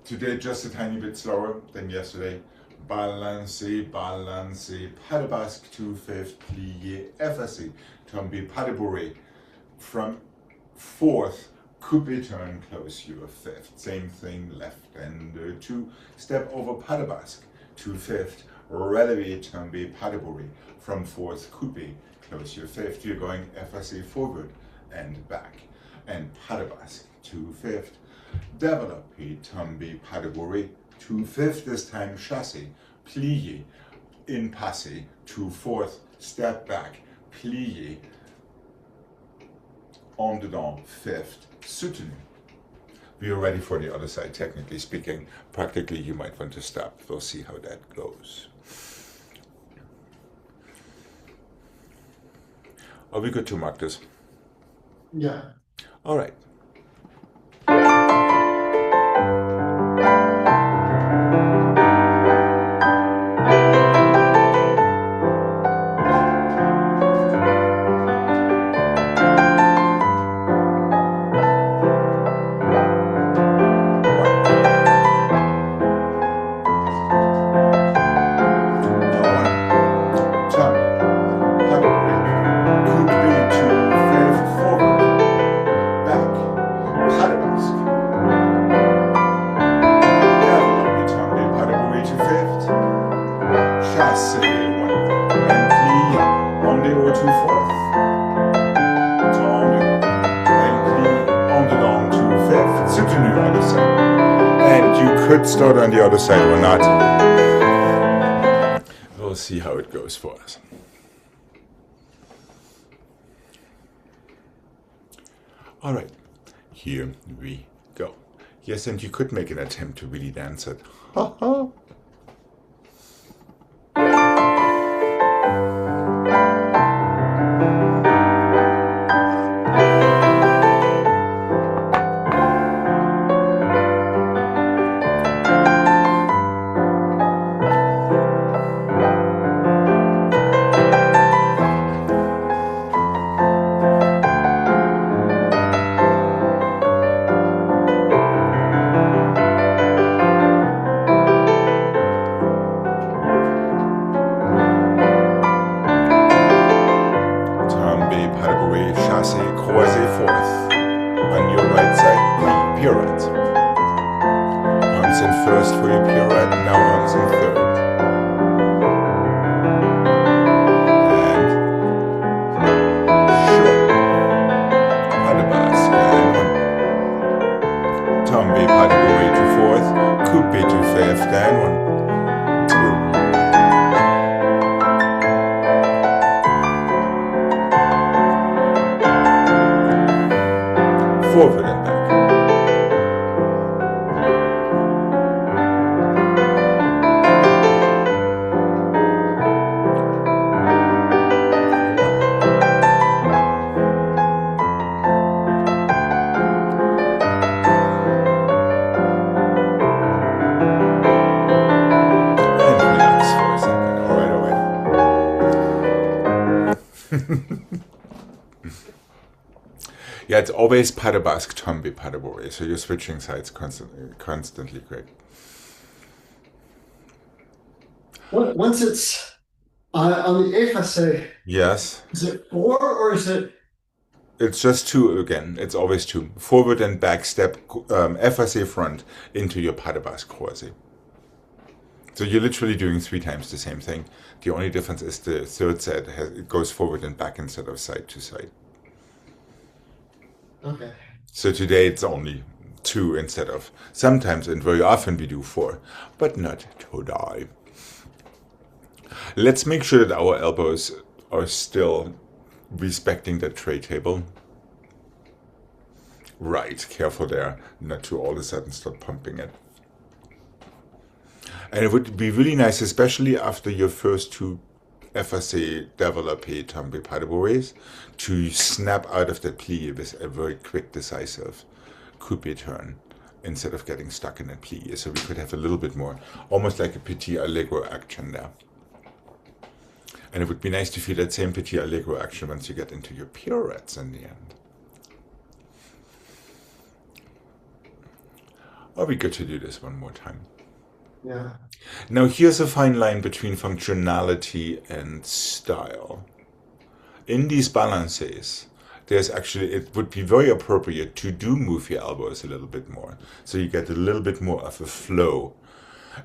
Today just a tiny bit slower than yesterday. Balancez, balancez, pas de basque, tout fifth, plié, effacé, tombé, pas de bourré. From fourth, coupe turn, close your fifth. Same thing, left and two, step over pas de basque, to fifth, relevé, tombé, pas de bourré. From fourth, coupe, close your fifth. You're going effacé forward and back. And pas de basque, to fifth. Développé, tombé, pas de bourré, to fifth this time, chassé, plié, in passé, to fourth, step back, plié, en dedans, fifth, soutenu. We are ready for the other side, technically speaking. Practically, you might want to stop. We'll see how that goes. Are we good to mark this? Yeah. All right. Back. could start on the other side or not. We'll see how it goes for us. All right, here we go. Yes, and you could make an attempt to really dance it. Ha ha. First for your pirouette, now arms in third. And short. Pas de basque, and one. Tombe, pas de bourrée to fourth. Coupé to fifth, and one. Two. Forward and back. Yeah, it's always pas de basque, tombe, pas de bourrée, so you're switching sides constantly, Greg. Once it's on the effacé, yes, is it 4 or is it? It's just 2 again. It's always 2. Forward and back step, effacé front into your pas de basque croisé. So you're literally doing 3 times the same thing. The only difference is the third set it goes forward and back instead of side to side. Okay. So today it's only 2 instead of sometimes, and very often we do 4, but not today. Let's make sure that our elbows are still respecting the tray table. Right, careful there, not to all of a sudden start pumping it. And it would be really nice, especially after your first 2 effacé, développé, tombe, pas de bourrées, to snap out of the plie with a very quick, decisive coupé turn instead of getting stuck in a plie. So we could have a little bit more, almost like a petit allegro action there. And it would be nice to feel that same petit allegro action once you get into your pirouettes in the end. Are we good to do this one more time? Yeah. Now here's a fine line between functionality and style. In these balances, there's actually, it would be very appropriate to move your elbows a little bit more. So you get a little bit more of a flow.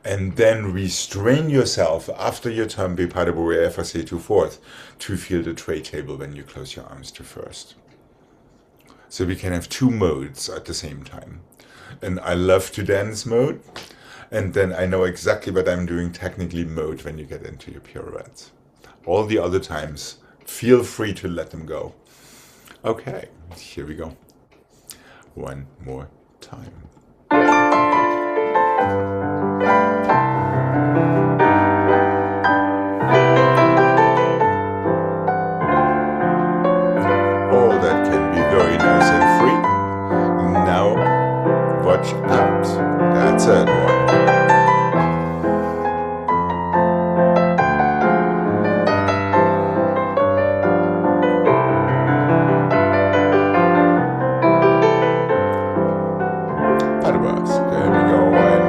And then restrain yourself after your tombe, pas de bourrée, effacé to fourth to feel the tray table when you close your arms to first. So we can have 2 modes at the same time. And I love to dance mode. And then I know exactly what I'm doing technically mode when you get into your pirouettes. All the other times, feel free to let them go. Okay, here we go. One more time. All that can be very nice and free. Now, watch out. That's it. There we go, and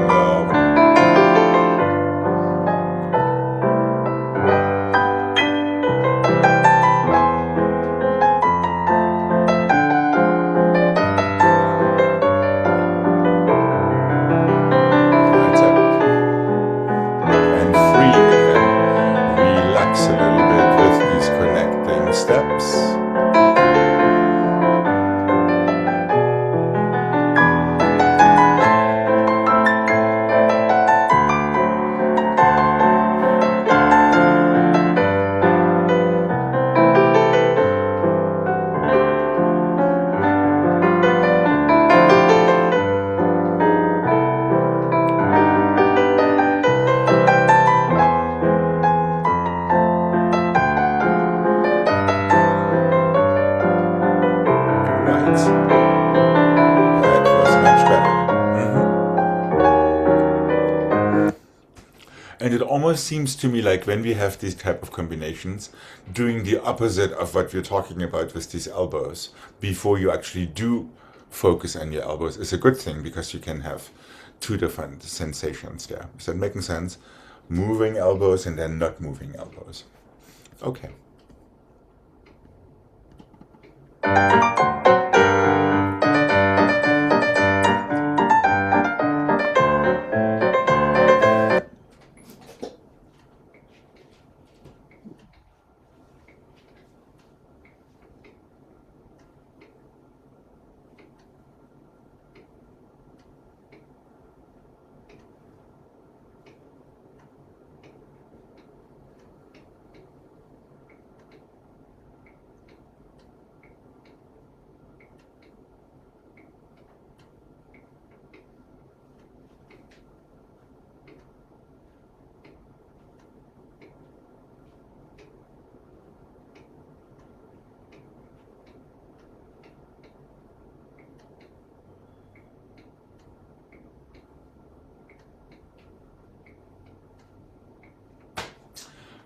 And it almost seems to me like when we have these type of combinations, doing the opposite of what we're talking about with these elbows before you actually do focus on your elbows is a good thing, because you can have two different sensations there. Is that making sense? Moving elbows and then not moving elbows. Okay.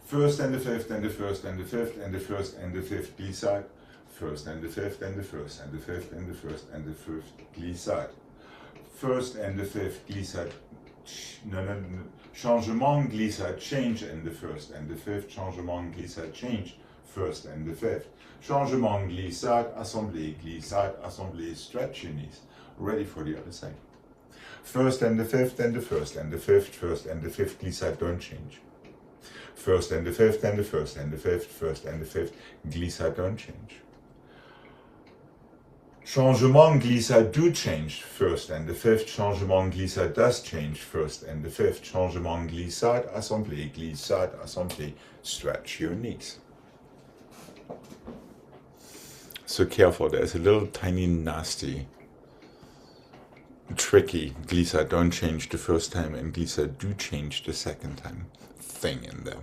First and the fifth and the first and the fifth and the first and the fifth glissade. First and the fifth and the first and the fifth and the first and the fifth glissade. First and the fifth glissade. Changement glissade change and the first and the fifth. Changement glissade change. First and the fifth. Changement glissade, assemblée, glissade, assemblée, stretch your knees. Ready for the other side. First and the fifth and the first and the fifth. First and the fifth glissade don't change. First and the fifth and the first and the fifth, first and the fifth, glissade don't change. Changement glissade do change, first and the fifth, changement glissade does change, first and the fifth, changement glissade, assemblée, stretch your knees. So careful, there's a little tiny nasty, tricky glissade don't change the first time and glissade do change the second time thing in there.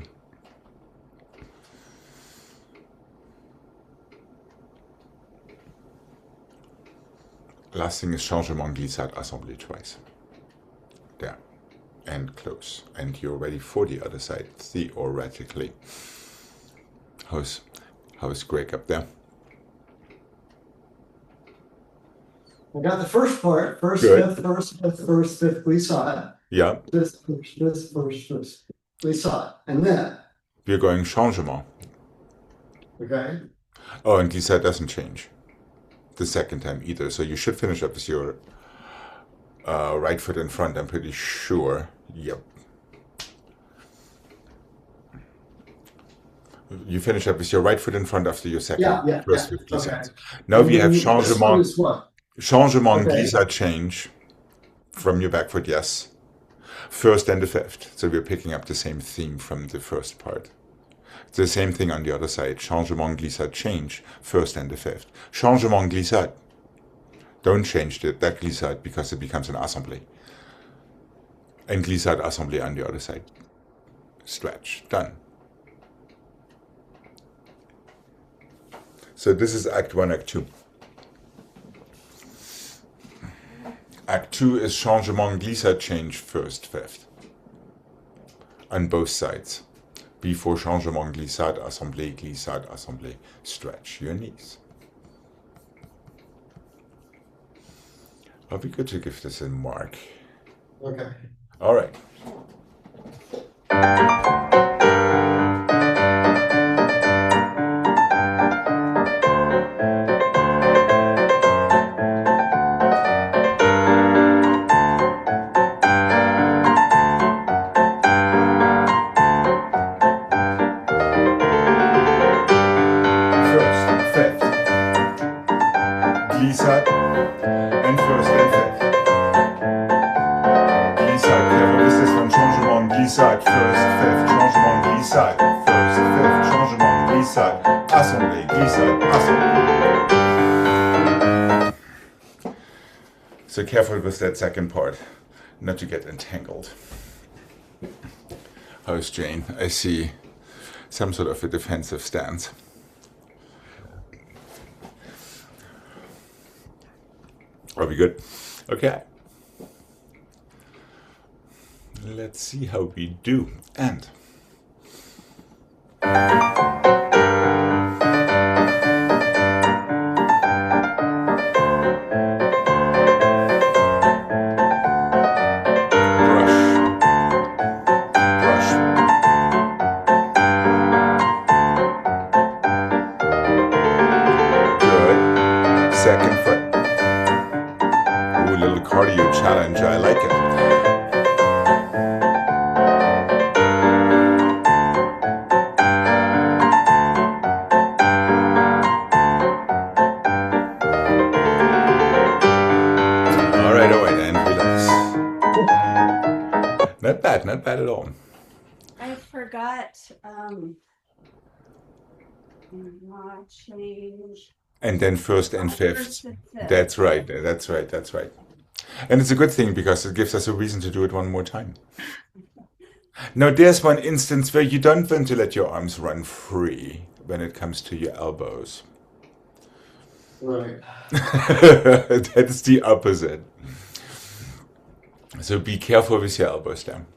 Last thing is changement glissade assemblée twice. There. And close. And you're ready for the other side, theoretically. How's Gregg up there? I got the first part. First, Good. fifth, first, fifth glissade. Yeah. This, first. Glissade. And then, We're going changement. okay? Oh, and glissade doesn't change the second time either. So you should finish up with your right foot in front, I'm pretty sure. Yep. You finish up with your right foot in front after your second, first fifth glissade. Okay. Now we have This one changement. is what? Changement Okay. glissade change from your back foot, yes. First and the fifth. So we're picking up the same theme from the first part. It's the same thing on the other side. Changement glissade change, first and the fifth. Changement glissade. Don't change that glissade because it becomes an assemblée. And glissade assemblée on the other side. Stretch. Done. So this is Act 1, Act 2. Act 2 is changement glissade change, first, fifth. On both sides. Before changement glissade, assemblée, stretch your knees. I'll be good to give this a mark. Okay. All right. Glissade and first and fifth. Glissade, careful with this one. Changement glissade, first, fifth. Changement glissade, first, fifth. Changement glissade, assemblée, assemblée. So careful with that second part, not to get entangled. How's Jane? I see some sort of a defensive stance. Are we good? Okay. Let's see how we do. And brush. Good. Second foot. Ooh, a little cardio challenge. I like it. All right, and relax. Not bad at all. I forgot, not change. And then first and fifth. First and fifth. That's right. And it's a good thing because it gives us a reason to do it one more time. Now, there's one instance where you don't want to let your arms run free when it comes to your elbows. Right. That's the opposite. So be careful with your elbows down.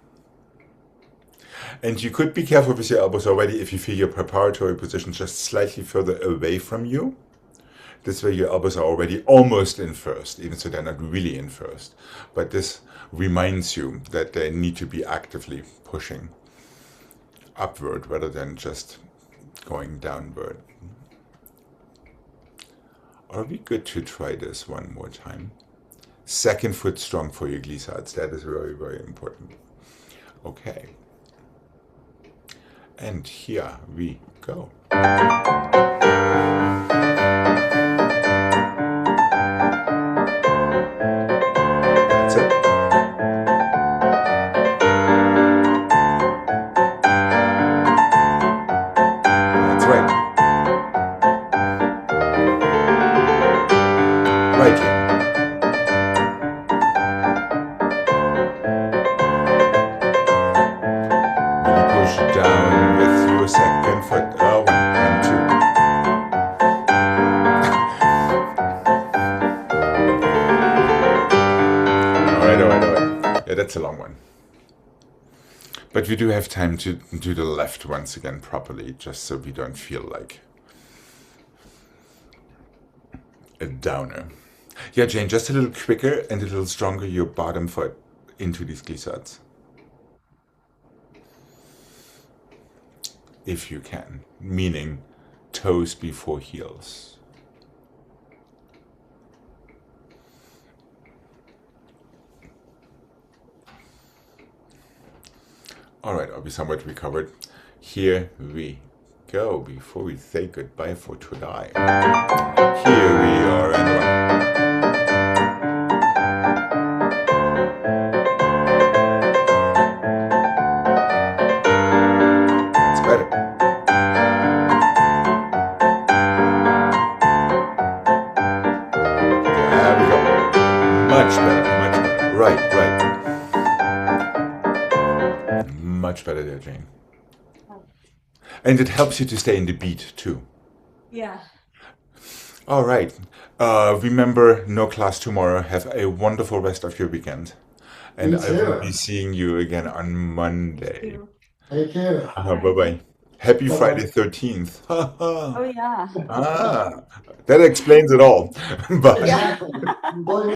And you could be careful with your elbows already if you feel your preparatory position just slightly further away from you. This way your elbows are already almost in first, even so they're not really in first. But this reminds you that they need to be actively pushing upward rather than just going downward. Are we good to try this one more time? Second foot strong for your glissades. That is very, very important. Okay. And here we go. That's it. That's right. Right here. Really push down with your second foot. 1 and 2. All right. Yeah, that's a long one. But we do have time to do the left once again properly, just so we don't feel like a downer. Yeah, Jane, just a little quicker and a little stronger your bottom foot into these glissades. If you can, meaning toes before heels. All right, I'll be somewhat recovered. Here we go before we say goodbye for today. Here we are, and one. That's better. There we go. Much better. Right. Much better there, Jane. And it helps you to stay in the beat too. Yeah. All right. Remember, no class tomorrow. Have a wonderful rest of your weekend. And Me I will too. be seeing you again on Monday. Take care. Bye-bye. Happy Bye-bye. Friday 13th. Oh, yeah. That explains it all. Bye. Exactly. Blow your